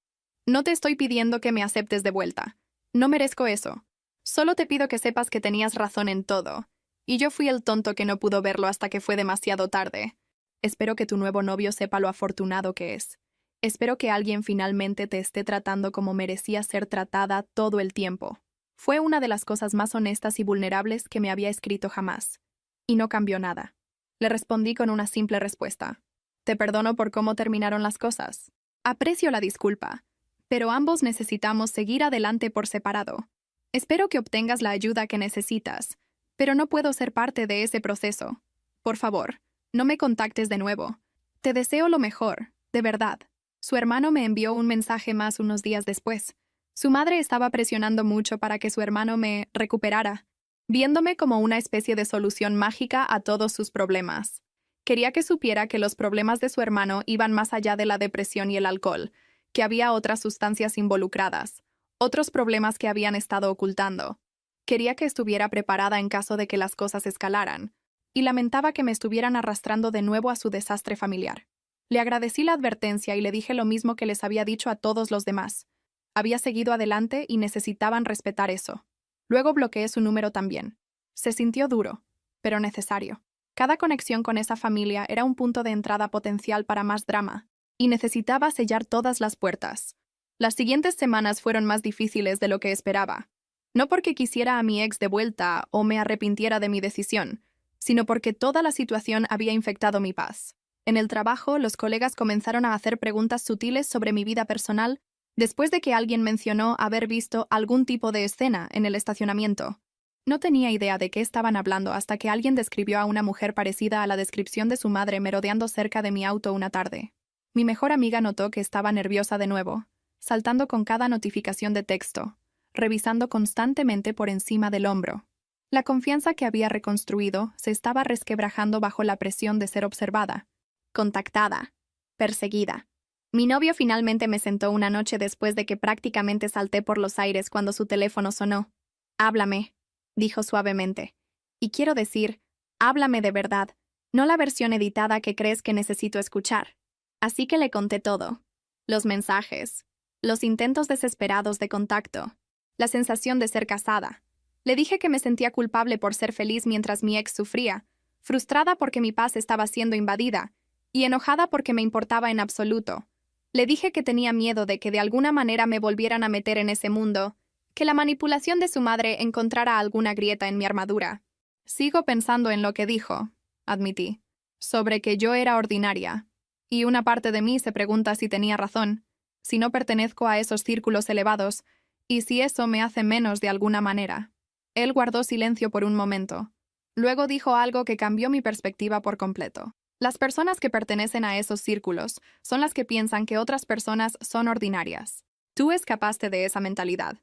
No te estoy pidiendo que me aceptes de vuelta. No merezco eso. Solo te pido que sepas que tenías razón en todo. Y yo fui el tonto que no pudo verlo hasta que fue demasiado tarde. Espero que tu nuevo novio sepa lo afortunado que es. Espero que alguien finalmente te esté tratando como merecía ser tratada todo el tiempo. Fue una de las cosas más honestas y vulnerables que me había escrito jamás. Y no cambió nada. Le respondí con una simple respuesta. Te perdono por cómo terminaron las cosas. Aprecio la disculpa, pero ambos necesitamos seguir adelante por separado. Espero que obtengas la ayuda que necesitas, pero no puedo ser parte de ese proceso. Por favor, no me contactes de nuevo. Te deseo lo mejor, de verdad. Su hermano me envió un mensaje más unos días después. Su madre estaba presionando mucho para que su hermano me recuperara, viéndome como una especie de solución mágica a todos sus problemas. Quería que supiera que los problemas de su hermano iban más allá de la depresión y el alcohol, que había otras sustancias involucradas, otros problemas que habían estado ocultando. Quería que estuviera preparada en caso de que las cosas escalaran, y lamentaba que me estuvieran arrastrando de nuevo a su desastre familiar. Le agradecí la advertencia y le dije lo mismo que les había dicho a todos los demás. Había seguido adelante y necesitaban respetar eso. Luego bloqueé su número también. Se sintió duro, pero necesario. Cada conexión con esa familia era un punto de entrada potencial para más drama, y necesitaba sellar todas las puertas. Las siguientes semanas fueron más difíciles de lo que esperaba. No porque quisiera a mi ex de vuelta o me arrepintiera de mi decisión, sino porque toda la situación había infectado mi paz. En el trabajo, los colegas comenzaron a hacer preguntas sutiles sobre mi vida personal después de que alguien mencionó haber visto algún tipo de escena en el estacionamiento. No tenía idea de qué estaban hablando hasta que alguien describió a una mujer parecida a la descripción de su madre merodeando cerca de mi auto una tarde. Mi mejor amiga notó que estaba nerviosa de nuevo, saltando con cada notificación de texto, revisando constantemente por encima del hombro. La confianza que había reconstruido se estaba resquebrajando bajo la presión de ser observada, contactada, perseguida. Mi novio finalmente me sentó una noche después de que prácticamente salté por los aires cuando su teléfono sonó. «Háblame», dijo suavemente. «Y quiero decir, háblame de verdad, no la versión editada que crees que necesito escuchar». Así que le conté todo. Los mensajes, los intentos desesperados de contacto, la sensación de ser casada. Le dije que me sentía culpable por ser feliz mientras mi ex sufría, frustrada porque mi paz estaba siendo invadida, y enojada porque me importaba en absoluto. Le dije que tenía miedo de que de alguna manera me volvieran a meter en ese mundo, que la manipulación de su madre encontrara alguna grieta en mi armadura. Sigo pensando en lo que dijo, admití, sobre que yo era ordinaria. Y una parte de mí se pregunta si tenía razón, si no pertenezco a esos círculos elevados, y si eso me hace menos de alguna manera. Él guardó silencio por un momento. Luego dijo algo que cambió mi perspectiva por completo. Las personas que pertenecen a esos círculos son las que piensan que otras personas son ordinarias. Tú escapaste de esa mentalidad.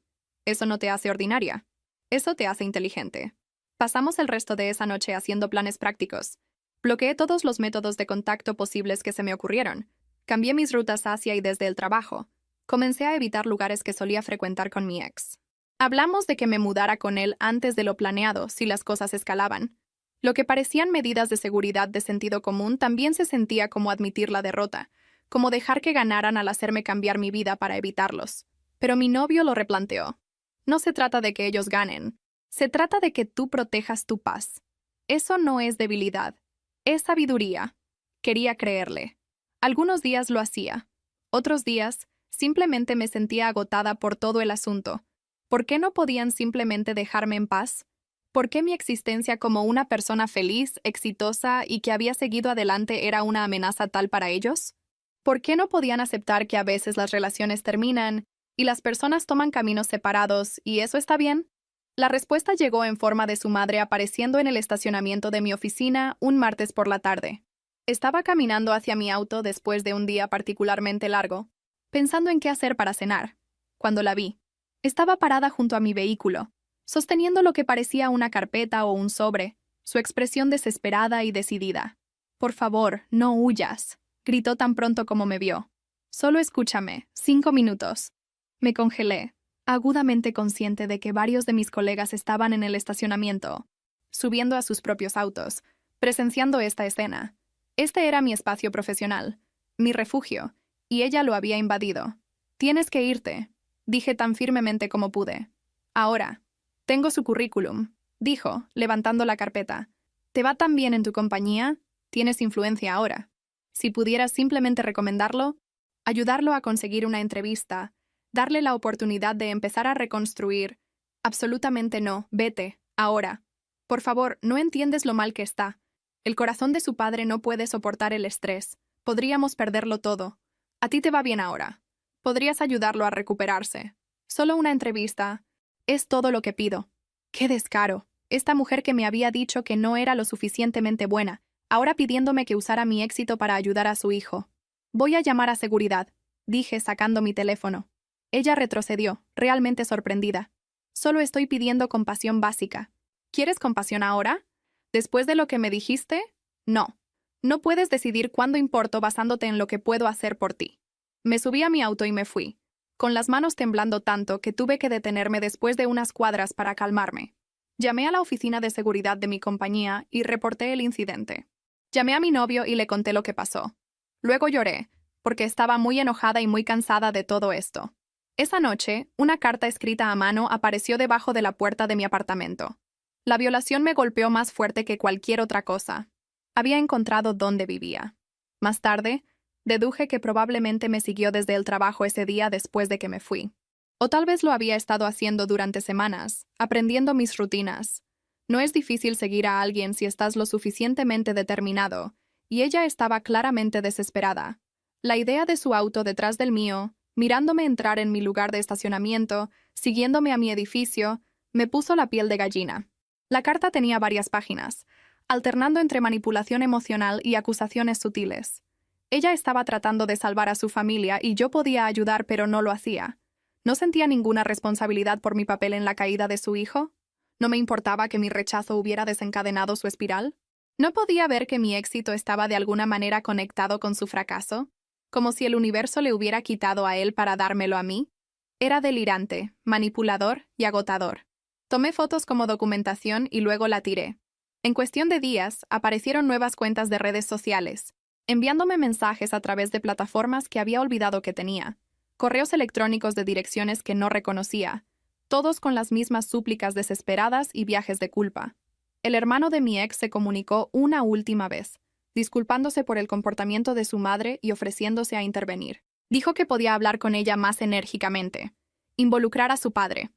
Eso no te hace ordinaria. Eso te hace inteligente. Pasamos el resto de esa noche haciendo planes prácticos. Bloqueé todos los métodos de contacto posibles que se me ocurrieron. Cambié mis rutas hacia y desde el trabajo. Comencé a evitar lugares que solía frecuentar con mi ex. Hablamos de que me mudara con él antes de lo planeado si las cosas escalaban. Lo que parecían medidas de seguridad de sentido común también se sentía como admitir la derrota, como dejar que ganaran al hacerme cambiar mi vida para evitarlos. Pero mi novio lo replanteó. No se trata de que ellos ganen. Se trata de que tú protejas tu paz. Eso no es debilidad. Es sabiduría. Quería creerle. Algunos días lo hacía. Otros días, simplemente me sentía agotada por todo el asunto. ¿Por qué no podían simplemente dejarme en paz? ¿Por qué mi existencia como una persona feliz, exitosa y que había seguido adelante era una amenaza tal para ellos? ¿Por qué no podían aceptar que a veces las relaciones terminan y las personas toman caminos separados y eso está bien? La respuesta llegó en forma de su madre apareciendo en el estacionamiento de mi oficina un martes por la tarde. Estaba caminando hacia mi auto después de un día particularmente largo, pensando en qué hacer para cenar, cuando la vi. Estaba parada junto a mi vehículo, sosteniendo lo que parecía una carpeta o un sobre, su expresión desesperada y decidida. «Por favor, no huyas», gritó tan pronto como me vio. «Solo escúchame, 5 minutos». Me congelé, agudamente consciente de que varios de mis colegas estaban en el estacionamiento, subiendo a sus propios autos, presenciando esta escena. Este era mi espacio profesional, mi refugio, y ella lo había invadido. Tienes que irte, dije tan firmemente como pude. Ahora, tengo su currículum, dijo, levantando la carpeta. ¿Te va tan bien en tu compañía? Tienes influencia ahora. Si pudieras simplemente recomendarlo, ayudarlo a conseguir una entrevista, darle la oportunidad de empezar a reconstruir. Absolutamente no, vete, ahora. Por favor, no entiendes lo mal que está. El corazón de su padre no puede soportar el estrés. Podríamos perderlo todo. A ti te va bien ahora. Podrías ayudarlo a recuperarse. Solo una entrevista. Es todo lo que pido. ¡Qué descaro! Esta mujer que me había dicho que no era lo suficientemente buena, ahora pidiéndome que usara mi éxito para ayudar a su hijo. Voy a llamar a seguridad, dije sacando mi teléfono. Ella retrocedió, realmente sorprendida. Solo estoy pidiendo compasión básica. ¿Quieres compasión ahora? ¿Después de lo que me dijiste? No. No puedes decidir cuándo importo basándote en lo que puedo hacer por ti. Me subí a mi auto y me fui, con las manos temblando tanto que tuve que detenerme después de unas cuadras para calmarme. Llamé a la oficina de seguridad de mi compañía y reporté el incidente. Llamé a mi novio y le conté lo que pasó. Luego lloré, porque estaba muy enojada y muy cansada de todo esto. Esa noche, una carta escrita a mano apareció debajo de la puerta de mi apartamento. La violación me golpeó más fuerte que cualquier otra cosa. Había encontrado dónde vivía. Más tarde, deduje que probablemente me siguió desde el trabajo ese día después de que me fui. O tal vez lo había estado haciendo durante semanas, aprendiendo mis rutinas. No es difícil seguir a alguien si estás lo suficientemente determinado, y ella estaba claramente desesperada. La idea de su auto detrás del mío, mirándome entrar en mi lugar de estacionamiento, siguiéndome a mi edificio, me puso la piel de gallina. La carta tenía varias páginas, alternando entre manipulación emocional y acusaciones sutiles. Ella estaba tratando de salvar a su familia y yo podía ayudar, pero no lo hacía. ¿No sentía ninguna responsabilidad por mi papel en la caída de su hijo? ¿No me importaba que mi rechazo hubiera desencadenado su espiral? ¿No podía ver que mi éxito estaba de alguna manera conectado con su fracaso? Como si el universo le hubiera quitado a él para dármelo a mí. Era delirante, manipulador y agotador. Tomé fotos como documentación y luego la tiré. En cuestión de días, aparecieron nuevas cuentas de redes sociales, enviándome mensajes a través de plataformas que había olvidado que tenía, correos electrónicos de direcciones que no reconocía, todos con las mismas súplicas desesperadas y viajes de culpa. El hermano de mi ex se comunicó una última vez, disculpándose por el comportamiento de su madre y ofreciéndose a intervenir. Dijo que podía hablar con ella más enérgicamente, involucrar a su padre,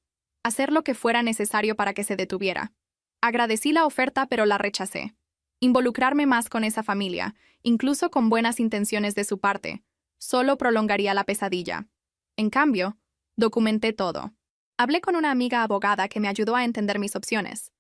hacer lo que fuera necesario para que se detuviera. Agradecí la oferta, pero la rechacé. Involucrarme más con esa familia, incluso con buenas intenciones de su parte, solo prolongaría la pesadilla. En cambio, documenté todo. Hablé con una amiga abogada que me ayudó a entender mis opciones.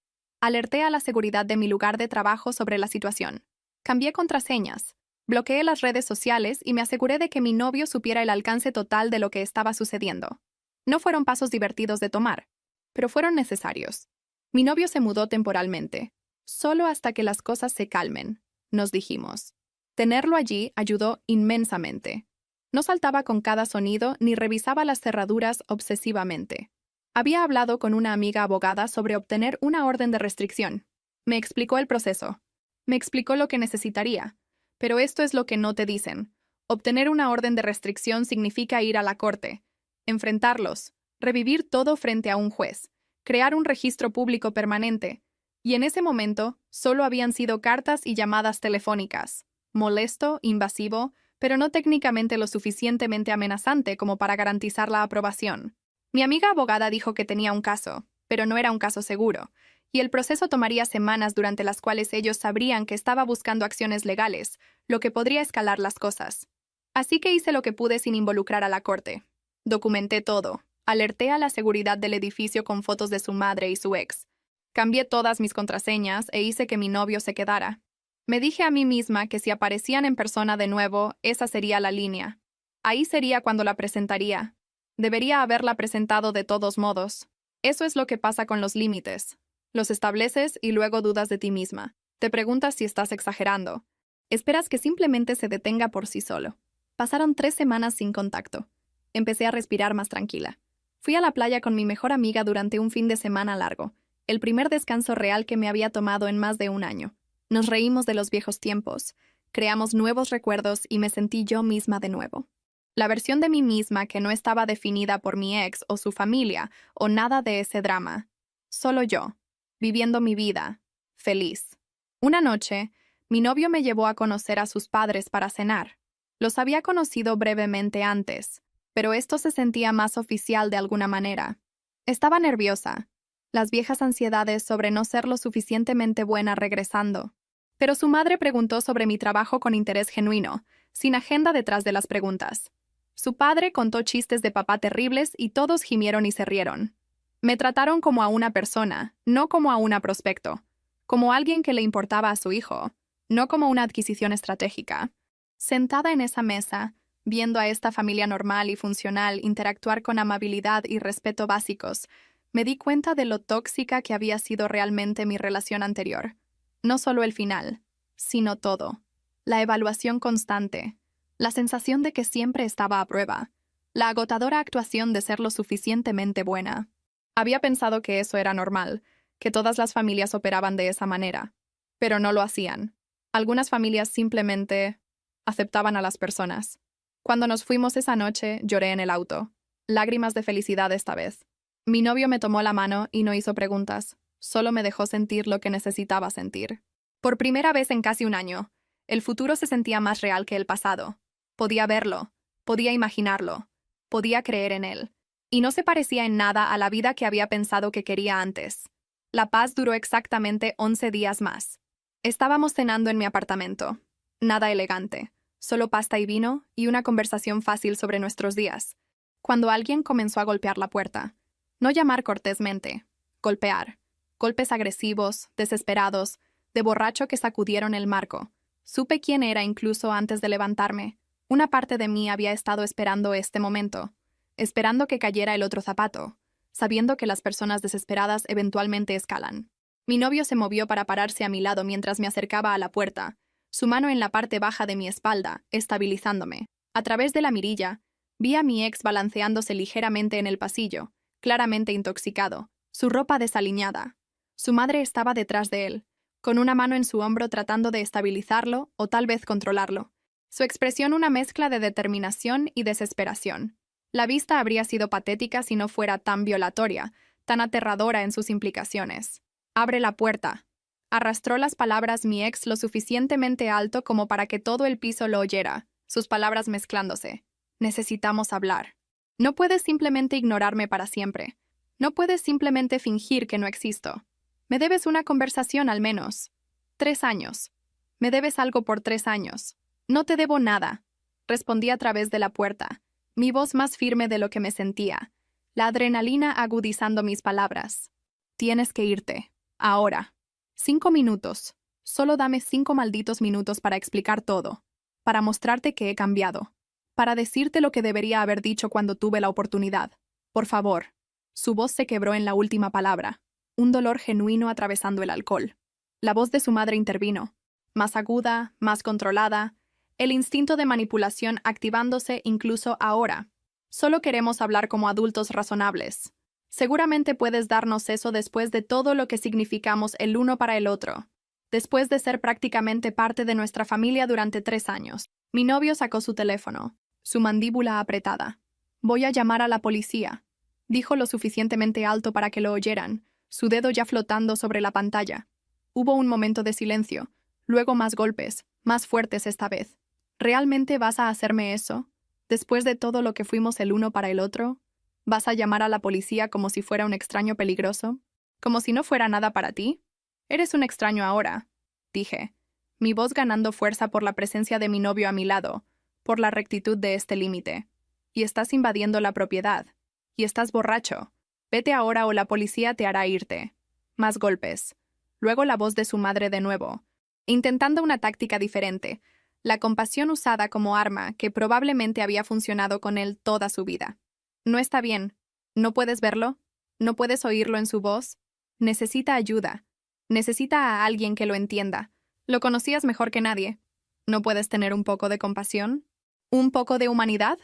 Alerté a la seguridad de mi lugar de trabajo sobre la situación. Cambié contraseñas, bloqueé las redes sociales y me aseguré de que mi novio supiera el alcance total de lo que estaba sucediendo. No fueron pasos divertidos de tomar, pero fueron necesarios. Mi novio se mudó temporalmente, solo hasta que las cosas se calmen, nos dijimos. Tenerlo allí ayudó inmensamente. No saltaba con cada sonido ni revisaba las cerraduras obsesivamente. Había hablado con una amiga abogada sobre obtener una orden de restricción. Me explicó el proceso. Me explicó lo que necesitaría. Pero esto es lo que no te dicen. Obtener una orden de restricción significa ir a la corte, enfrentarlos, revivir todo frente a un juez, crear un registro público permanente. Y en ese momento, solo habían sido cartas y llamadas telefónicas. Molesto, invasivo, pero no técnicamente lo suficientemente amenazante como para garantizar la aprobación. Mi amiga abogada dijo que tenía un caso, pero no era un caso seguro, y el proceso tomaría semanas durante las cuales ellos sabrían que estaba buscando acciones legales, lo que podría escalar las cosas. Así que hice lo que pude sin involucrar a la corte. Documenté todo, alerté a la seguridad del edificio con fotos de su madre y su ex. Cambié todas mis contraseñas e hice que mi novio se quedara. Me dije a mí misma que si aparecían en persona de nuevo, esa sería la línea. Ahí sería cuando la presentaría. Debería haberla presentado de todos modos. Eso es lo que pasa con los límites. Los estableces y luego dudas de ti misma. Te preguntas si estás exagerando. Esperas que simplemente se detenga por sí solo. Pasaron 3 semanas sin contacto. Empecé a respirar más tranquila. Fui a la playa con mi mejor amiga durante un fin de semana largo, el primer descanso real que me había tomado en más de un año. Nos reímos de los viejos tiempos. creamos nuevos recuerdos y me sentí yo misma de nuevo. La versión de mí misma que no estaba definida por mi ex o su familia o nada de ese drama. Solo yo, viviendo mi vida, feliz. Una noche, mi novio me llevó a conocer a sus padres para cenar. Los había conocido brevemente antes, pero esto se sentía más oficial de alguna manera. Estaba nerviosa, las viejas ansiedades sobre no ser lo suficientemente buena regresando. Pero su madre preguntó sobre mi trabajo con interés genuino, sin agenda detrás de las preguntas. Su padre contó chistes de papá terribles y todos gimieron y se rieron. Me trataron como a una persona, no como a una prospecto, como alguien que le importaba a su hijo, no como una adquisición estratégica. Sentada en esa mesa, viendo a esta familia normal y funcional interactuar con amabilidad y respeto básicos, me di cuenta de lo tóxica que había sido realmente mi relación anterior. No solo el final, sino todo. La evaluación constante, la sensación de que siempre estaba a prueba, la agotadora actuación de ser lo suficientemente buena. Había pensado que eso era normal, que todas las familias operaban de esa manera, pero no lo hacían. Algunas familias simplemente aceptaban a las personas. Cuando nos fuimos esa noche, lloré en el auto. Lágrimas de felicidad esta vez. Mi novio me tomó la mano y no hizo preguntas. Solo me dejó sentir lo que necesitaba sentir. Por primera vez en casi un año, el futuro se sentía más real que el pasado. Podía verlo, podía imaginarlo, podía creer en él. Y no se parecía en nada a la vida que había pensado que quería antes. La paz duró exactamente 11 días más. Estábamos cenando en mi apartamento. Nada elegante, solo pasta y vino y una conversación fácil sobre nuestros días. Cuando alguien comenzó a golpear la puerta. No llamar cortésmente, golpear. Golpes agresivos, desesperados, de borracho que sacudieron el marco. Supe quién era incluso antes de levantarme. Una parte de mí había estado esperando este momento, esperando que cayera el otro zapato, sabiendo que las personas desesperadas eventualmente escalan. Mi novio se movió para pararse a mi lado mientras me acercaba a la puerta, su mano en la parte baja de mi espalda, estabilizándome. A través de la mirilla, vi a mi ex balanceándose ligeramente en el pasillo, claramente intoxicado, su ropa desaliñada. Su madre estaba detrás de él, con una mano en su hombro tratando de estabilizarlo o tal vez controlarlo. Su expresión una mezcla de determinación y desesperación. La vista habría sido patética si no fuera tan violatoria, tan aterradora en sus implicaciones. «Abre la puerta». Arrastró las palabras mi ex lo suficientemente alto como para que todo el piso lo oyera, sus palabras mezclándose. «Necesitamos hablar. No puedes simplemente ignorarme para siempre. No puedes simplemente fingir que no existo. Me debes una conversación al menos. 3 años. Me debes algo por 3 años. No te debo nada», respondí a través de la puerta, mi voz más firme de lo que me sentía, la adrenalina agudizando mis palabras. «Tienes que irte. Ahora. 5 minutos. Solo dame 5 malditos minutos para explicar todo. Para mostrarte que he cambiado. Para decirte lo que debería haber dicho cuando tuve la oportunidad. Por favor». Su voz se quebró en la última palabra, un dolor genuino atravesando el alcohol. La voz de su madre intervino, más aguda, más controlada, el instinto de manipulación activándose incluso ahora. «Solo queremos hablar como adultos razonables. Seguramente puedes darnos eso después de todo lo que significamos el uno para el otro. Después de ser prácticamente parte de nuestra familia durante 3 años». Mi novio sacó su teléfono, su mandíbula apretada. «Voy a llamar a la policía», dijo lo suficientemente alto para que lo oyeran, su dedo ya flotando sobre la pantalla. Hubo un momento de silencio, luego más golpes, más fuertes esta vez. «¿Realmente vas a hacerme eso? Después de todo lo que fuimos el uno para el otro, ¿vas a llamar a la policía como si fuera un extraño peligroso? ¿Como si no fuera nada para ti? Eres un extraño ahora», dije, mi voz ganando fuerza por la presencia de mi novio a mi lado, por la rectitud de este límite. «Y estás invadiendo la propiedad. Y estás borracho. Vete ahora o la policía te hará irte». Más golpes. Luego la voz de su madre de nuevo, intentando una táctica diferente, la compasión usada como arma que probablemente había funcionado con él toda su vida. «No está bien. ¿No puedes verlo? ¿No puedes oírlo en su voz? Necesita ayuda. Necesita a alguien que lo entienda. Lo conocías mejor que nadie. ¿No puedes tener un poco de compasión? ¿Un poco de humanidad?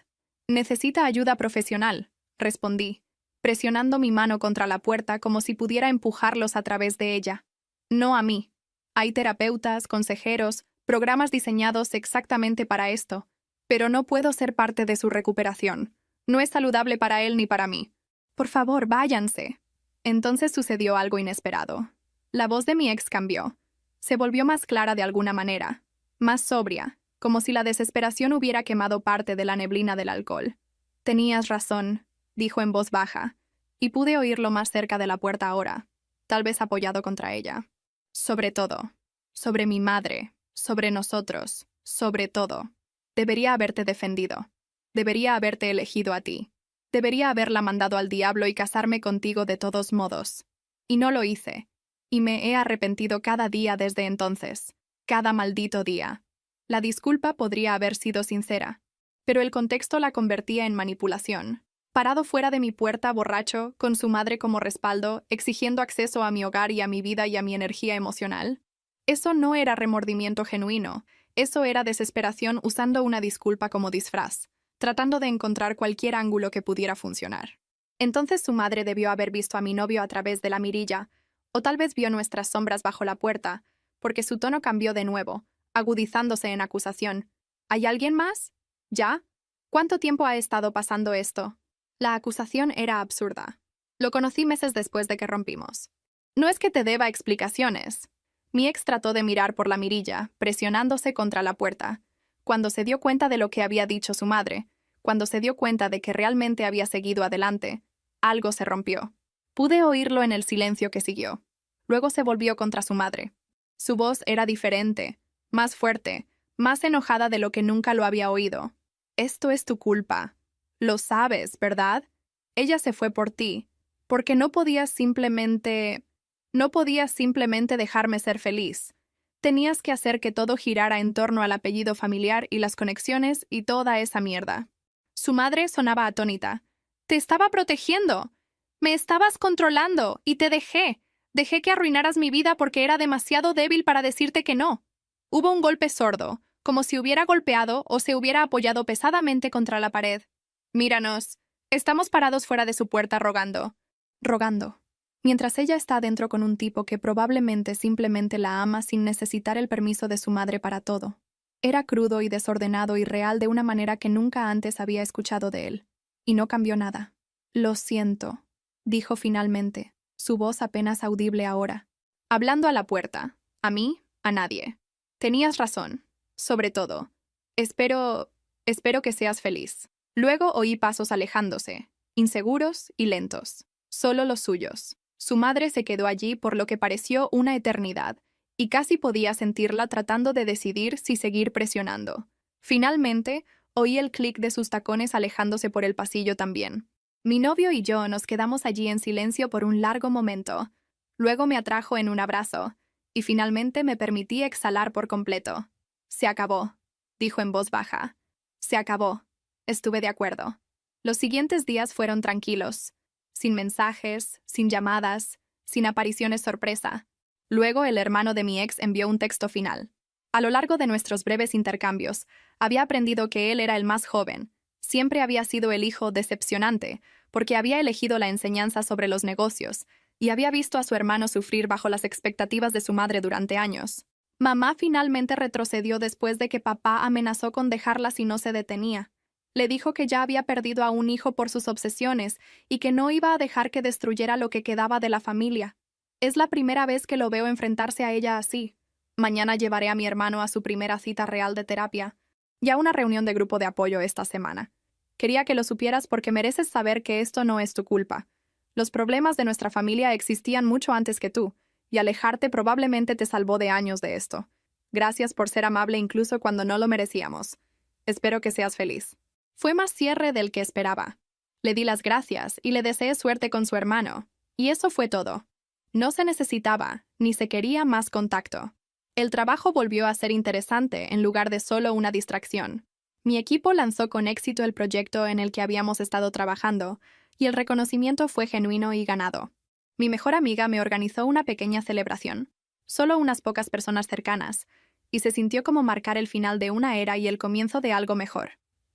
Necesita ayuda profesional», respondí, presionando mi mano contra la puerta como si pudiera empujarlos a través de ella. «No a mí. Hay terapeutas, consejeros, Programas diseñados exactamente para esto. Pero no puedo ser parte de su recuperación. No es saludable para él ni para mí. Por favor, váyanse. Entonces sucedió algo inesperado. La voz de mi ex cambió. Se volvió más clara de alguna manera, más sobria, como si la desesperación hubiera quemado parte de la neblina del alcohol. Tenías razón, dijo en voz baja, y pude oírlo más cerca de la puerta ahora, tal vez apoyado contra ella. Sobre todo, sobre mi madre, sobre nosotros, sobre todo. Debería haberte defendido. Debería haberte elegido a ti. Debería haberla mandado al diablo y casarme contigo de todos modos. Y no lo hice. Y me he arrepentido cada día desde entonces. Cada maldito día. La disculpa podría haber sido sincera, pero el contexto la convertía en manipulación. Parado fuera de mi puerta, borracho, con su madre como respaldo, exigiendo acceso a mi hogar y a mi vida y a mi energía emocional. Eso no era remordimiento genuino. Eso era desesperación usando una disculpa como disfraz, tratando de encontrar cualquier ángulo que pudiera funcionar. Entonces su madre debió haber visto a mi novio a través de la mirilla, o tal vez vio nuestras sombras bajo la puerta, porque su tono cambió de nuevo, agudizándose en acusación. ¿Hay alguien más? ¿Ya? ¿Cuánto tiempo ha estado pasando esto? La acusación era absurda. Lo conocí meses después de que rompimos. No es que te deba explicaciones. Mi ex trató de mirar por la mirilla, presionándose contra la puerta. Cuando se dio cuenta de lo que había dicho su madre, cuando se dio cuenta de que realmente había seguido adelante, algo se rompió. Pude oírlo en el silencio que siguió. Luego se volvió contra su madre. Su voz era diferente, más fuerte, más enojada de lo que nunca lo había oído. Esto es tu culpa. Lo sabes, ¿verdad? Ella se fue por ti, porque no podías simplemente dejarme ser feliz. Tenías que hacer que todo girara en torno al apellido familiar y las conexiones y toda esa mierda. Su madre sonaba atónita. Te estaba protegiendo. Me estabas controlando y te dejé. Dejé que arruinaras mi vida porque era demasiado débil para decirte que no. Hubo un golpe sordo, como si hubiera golpeado o se hubiera apoyado pesadamente contra la pared. Míranos. Estamos parados fuera de su puerta rogando. Rogando. Mientras ella está adentro con un tipo que probablemente simplemente la ama sin necesitar el permiso de su madre para todo. Era crudo y desordenado y real de una manera que nunca antes había escuchado de él. Y no cambió nada. Lo siento, dijo finalmente, su voz apenas audible ahora. Hablando a la puerta. A mí, a nadie. Tenías razón. Sobre todo. Espero que seas feliz. Luego oí pasos alejándose, inseguros y lentos. Solo los suyos. Su madre se quedó allí por lo que pareció una eternidad, y casi podía sentirla tratando de decidir si seguir presionando. Finalmente, oí el clic de sus tacones alejándose por el pasillo también. Mi novio y yo nos quedamos allí en silencio por un largo momento. Luego me atrajo en un abrazo, y finalmente me permití exhalar por completo. Se acabó, dijo en voz baja. Se acabó. Estuve de acuerdo. Los siguientes días fueron tranquilos. Sin mensajes, sin llamadas, sin apariciones sorpresa. Luego el hermano de mi ex envió un texto final. A lo largo de nuestros breves intercambios, había aprendido que él era el más joven. Siempre había sido el hijo decepcionante, porque había elegido la enseñanza sobre los negocios, y había visto a su hermano sufrir bajo las expectativas de su madre durante años. Mamá finalmente retrocedió después de que papá amenazó con dejarla si no se detenía. Le dijo que ya había perdido a un hijo por sus obsesiones y que no iba a dejar que destruyera lo que quedaba de la familia. Es la primera vez que lo veo enfrentarse a ella así. Mañana llevaré a mi hermano a su primera cita real de terapia y a una reunión de grupo de apoyo esta semana. Quería que lo supieras porque mereces saber que esto no es tu culpa. Los problemas de nuestra familia existían mucho antes que tú, y alejarte probablemente te salvó de años de esto. Gracias por ser amable incluso cuando no lo merecíamos. Espero que seas feliz. Fue más cierre del que esperaba. Le di las gracias y le deseé suerte con su hermano. Y eso fue todo. No se necesitaba, ni se quería más contacto. El trabajo volvió a ser interesante en lugar de solo una distracción. Mi equipo lanzó con éxito el proyecto en el que habíamos estado trabajando, y el reconocimiento fue genuino y ganado. Mi mejor amiga me organizó una pequeña celebración, solo unas pocas personas cercanas, y se sintió como marcar el final de una era y el comienzo de algo mejor.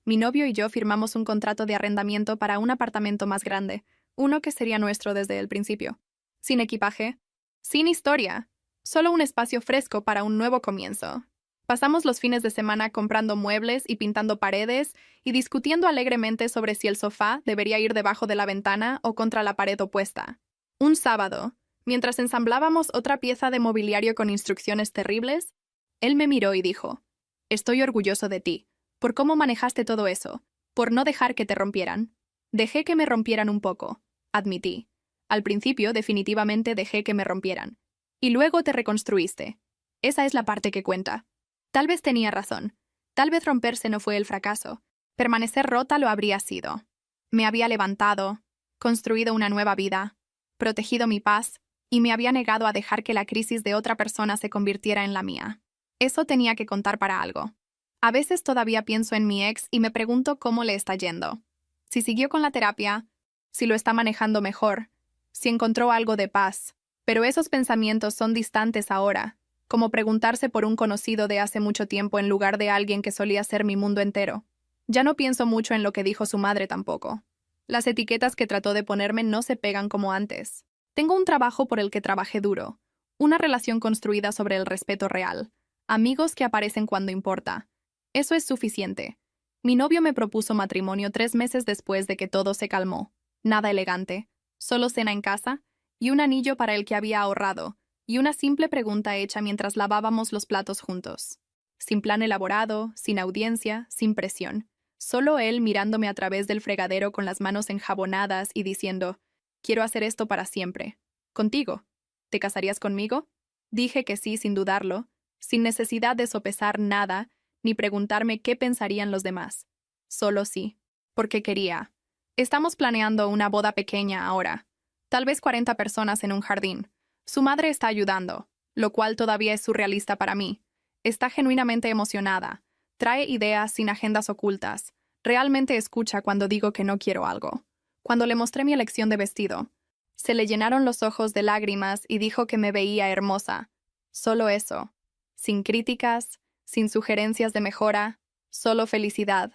Mi novio y yo firmamos un contrato de arrendamiento para un apartamento más grande, uno que sería nuestro desde el principio. Sin equipaje, sin historia, solo un espacio fresco para un nuevo comienzo. Pasamos los fines de semana comprando muebles y pintando paredes y discutiendo alegremente sobre si el sofá debería ir debajo de la ventana o contra la pared opuesta. Un sábado, mientras ensamblábamos otra pieza de mobiliario con instrucciones terribles, él me miró y dijo: «Estoy orgulloso de ti, por cómo manejaste todo eso, por no dejar que te rompieran». Dejé que me rompieran un poco, admití. Al principio, definitivamente dejé que me rompieran. Y luego te reconstruiste. Esa es la parte que cuenta. Tal vez tenía razón. Tal vez romperse no fue el fracaso. Permanecer rota lo habría sido. Me había levantado, construido una nueva vida, protegido mi paz, y me había negado a dejar que la crisis de otra persona se convirtiera en la mía. Eso tenía que contar para algo. A veces todavía pienso en mi ex y me pregunto cómo le está yendo. Si siguió con la terapia, si lo está manejando mejor, si encontró algo de paz. Pero esos pensamientos son distantes ahora, como preguntarse por un conocido de hace mucho tiempo en lugar de alguien que solía ser mi mundo entero. Ya no pienso mucho en lo que dijo su madre tampoco. Las etiquetas que trató de ponerme no se pegan como antes. Tengo un trabajo por el que trabajé duro, una relación construida sobre el respeto real, amigos que aparecen cuando importa. Eso es suficiente. Mi novio me propuso matrimonio 3 meses después de que todo se calmó. Nada elegante, solo cena en casa y un anillo para el que había ahorrado, y una simple pregunta hecha mientras lavábamos los platos juntos. Sin plan elaborado, sin audiencia, sin presión. Solo él mirándome a través del fregadero con las manos enjabonadas y diciendo: «Quiero hacer esto para siempre. Contigo. ¿Te casarías conmigo?» Dije que sí sin dudarlo, sin necesidad de sopesar nada, ni preguntarme qué pensarían los demás. Solo sí. Porque quería. Estamos planeando una boda pequeña ahora. Tal vez 40 personas en un jardín. Su madre está ayudando, lo cual todavía es surrealista para mí. Está genuinamente emocionada. Trae ideas sin agendas ocultas. Realmente escucha cuando digo que no quiero algo. Cuando le mostré mi elección de vestido, se le llenaron los ojos de lágrimas y dijo que me veía hermosa. Solo eso. Sin críticas, sin sugerencias de mejora, solo felicidad.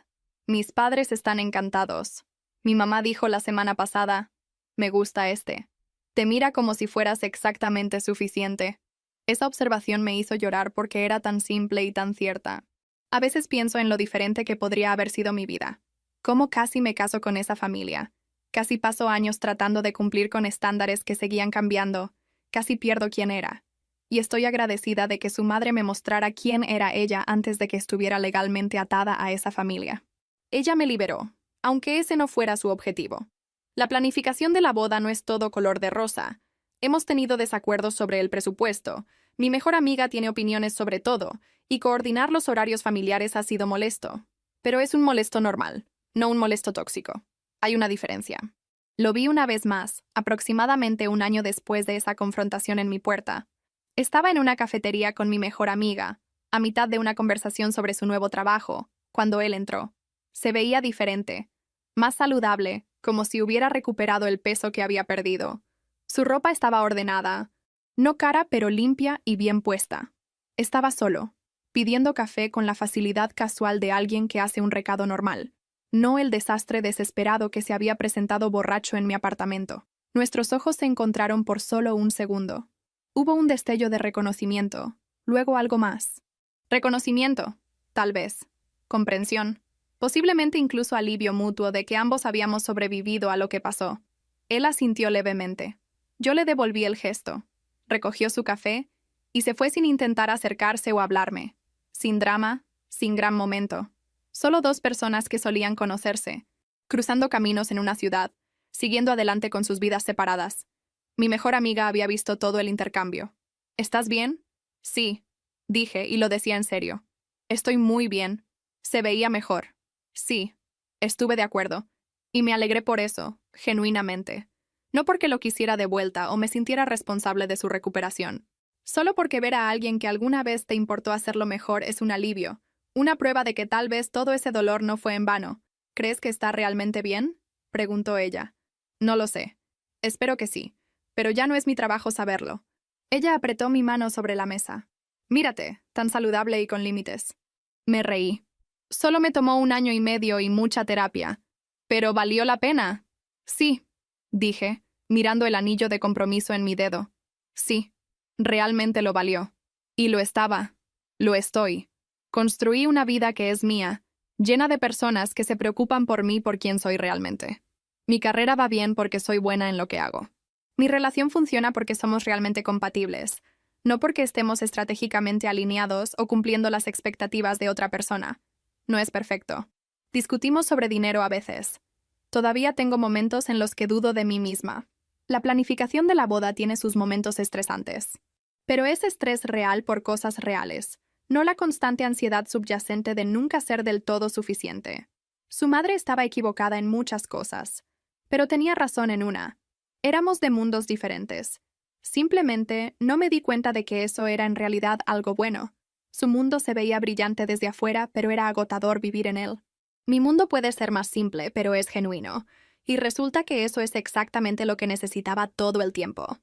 Mis padres están encantados. Mi mamá dijo la semana pasada: «Me gusta este. Te mira como si fueras exactamente suficiente». Esa observación me hizo llorar porque era tan simple y tan cierta. A veces pienso en lo diferente que podría haber sido mi vida. Cómo casi me caso con esa familia. Casi paso años tratando de cumplir con estándares que seguían cambiando. Casi pierdo quién era. Y estoy agradecida de que su madre me mostrara quién era ella antes de que estuviera legalmente atada a esa familia. Ella me liberó, aunque ese no fuera su objetivo. La planificación de la boda no es todo color de rosa. Hemos tenido desacuerdos sobre el presupuesto. Mi mejor amiga tiene opiniones sobre todo, y coordinar los horarios familiares ha sido molesto. Pero es un molesto normal, no un molesto tóxico. Hay una diferencia. Lo vi una vez más, aproximadamente un año después de esa confrontación en mi puerta. Estaba en una cafetería con mi mejor amiga, a mitad de una conversación sobre su nuevo trabajo, cuando él entró. Se veía diferente, más saludable, como si hubiera recuperado el peso que había perdido. Su ropa estaba ordenada, no cara pero limpia y bien puesta. Estaba solo, pidiendo café con la facilidad casual de alguien que hace un recado normal, no el desastre desesperado que se había presentado borracho en mi apartamento. Nuestros ojos se encontraron por solo un segundo. Hubo un destello de reconocimiento, luego algo más. Reconocimiento, tal vez. Comprensión. Posiblemente incluso alivio mutuo de que ambos habíamos sobrevivido a lo que pasó. Él asintió levemente. Yo le devolví el gesto. Recogió su café y se fue sin intentar acercarse o hablarme. Sin drama, sin gran momento. Solo dos personas que solían conocerse, cruzando caminos en una ciudad, siguiendo adelante con sus vidas separadas. Mi mejor amiga había visto todo el intercambio. ¿Estás bien? Sí, dije, y lo decía en serio. Estoy muy bien. Se veía mejor. Sí, estuve de acuerdo. Y me alegré por eso, genuinamente. No porque lo quisiera de vuelta o me sintiera responsable de su recuperación. Solo porque ver a alguien que alguna vez te importó hacerlo mejor es un alivio, una prueba de que tal vez todo ese dolor no fue en vano. ¿Crees que está realmente bien?, preguntó ella. No lo sé. Espero que sí. Pero ya no es mi trabajo saberlo. Ella apretó mi mano sobre la mesa. Mírate, tan saludable y con límites. Me reí. Solo me tomó 1 año y medio y mucha terapia. ¿Pero valió la pena? Sí, dije, mirando el anillo de compromiso en mi dedo. Sí, realmente lo valió. Y lo estaba. Lo estoy. Construí una vida que es mía, llena de personas que se preocupan por mí por quien soy realmente. Mi carrera va bien porque soy buena en lo que hago. Mi relación funciona porque somos realmente compatibles, no porque estemos estratégicamente alineados o cumpliendo las expectativas de otra persona. No es perfecto. Discutimos sobre dinero a veces. Todavía tengo momentos en los que dudo de mí misma. La planificación de la boda tiene sus momentos estresantes. Pero es estrés real por cosas reales, no la constante ansiedad subyacente de nunca ser del todo suficiente. Su madre estaba equivocada en muchas cosas, pero tenía razón en una. Éramos de mundos diferentes. Simplemente no me di cuenta de que eso era en realidad algo bueno. Su mundo se veía brillante desde afuera, pero era agotador vivir en él. Mi mundo puede ser más simple, pero es genuino, y resulta que eso es exactamente lo que necesitaba todo el tiempo.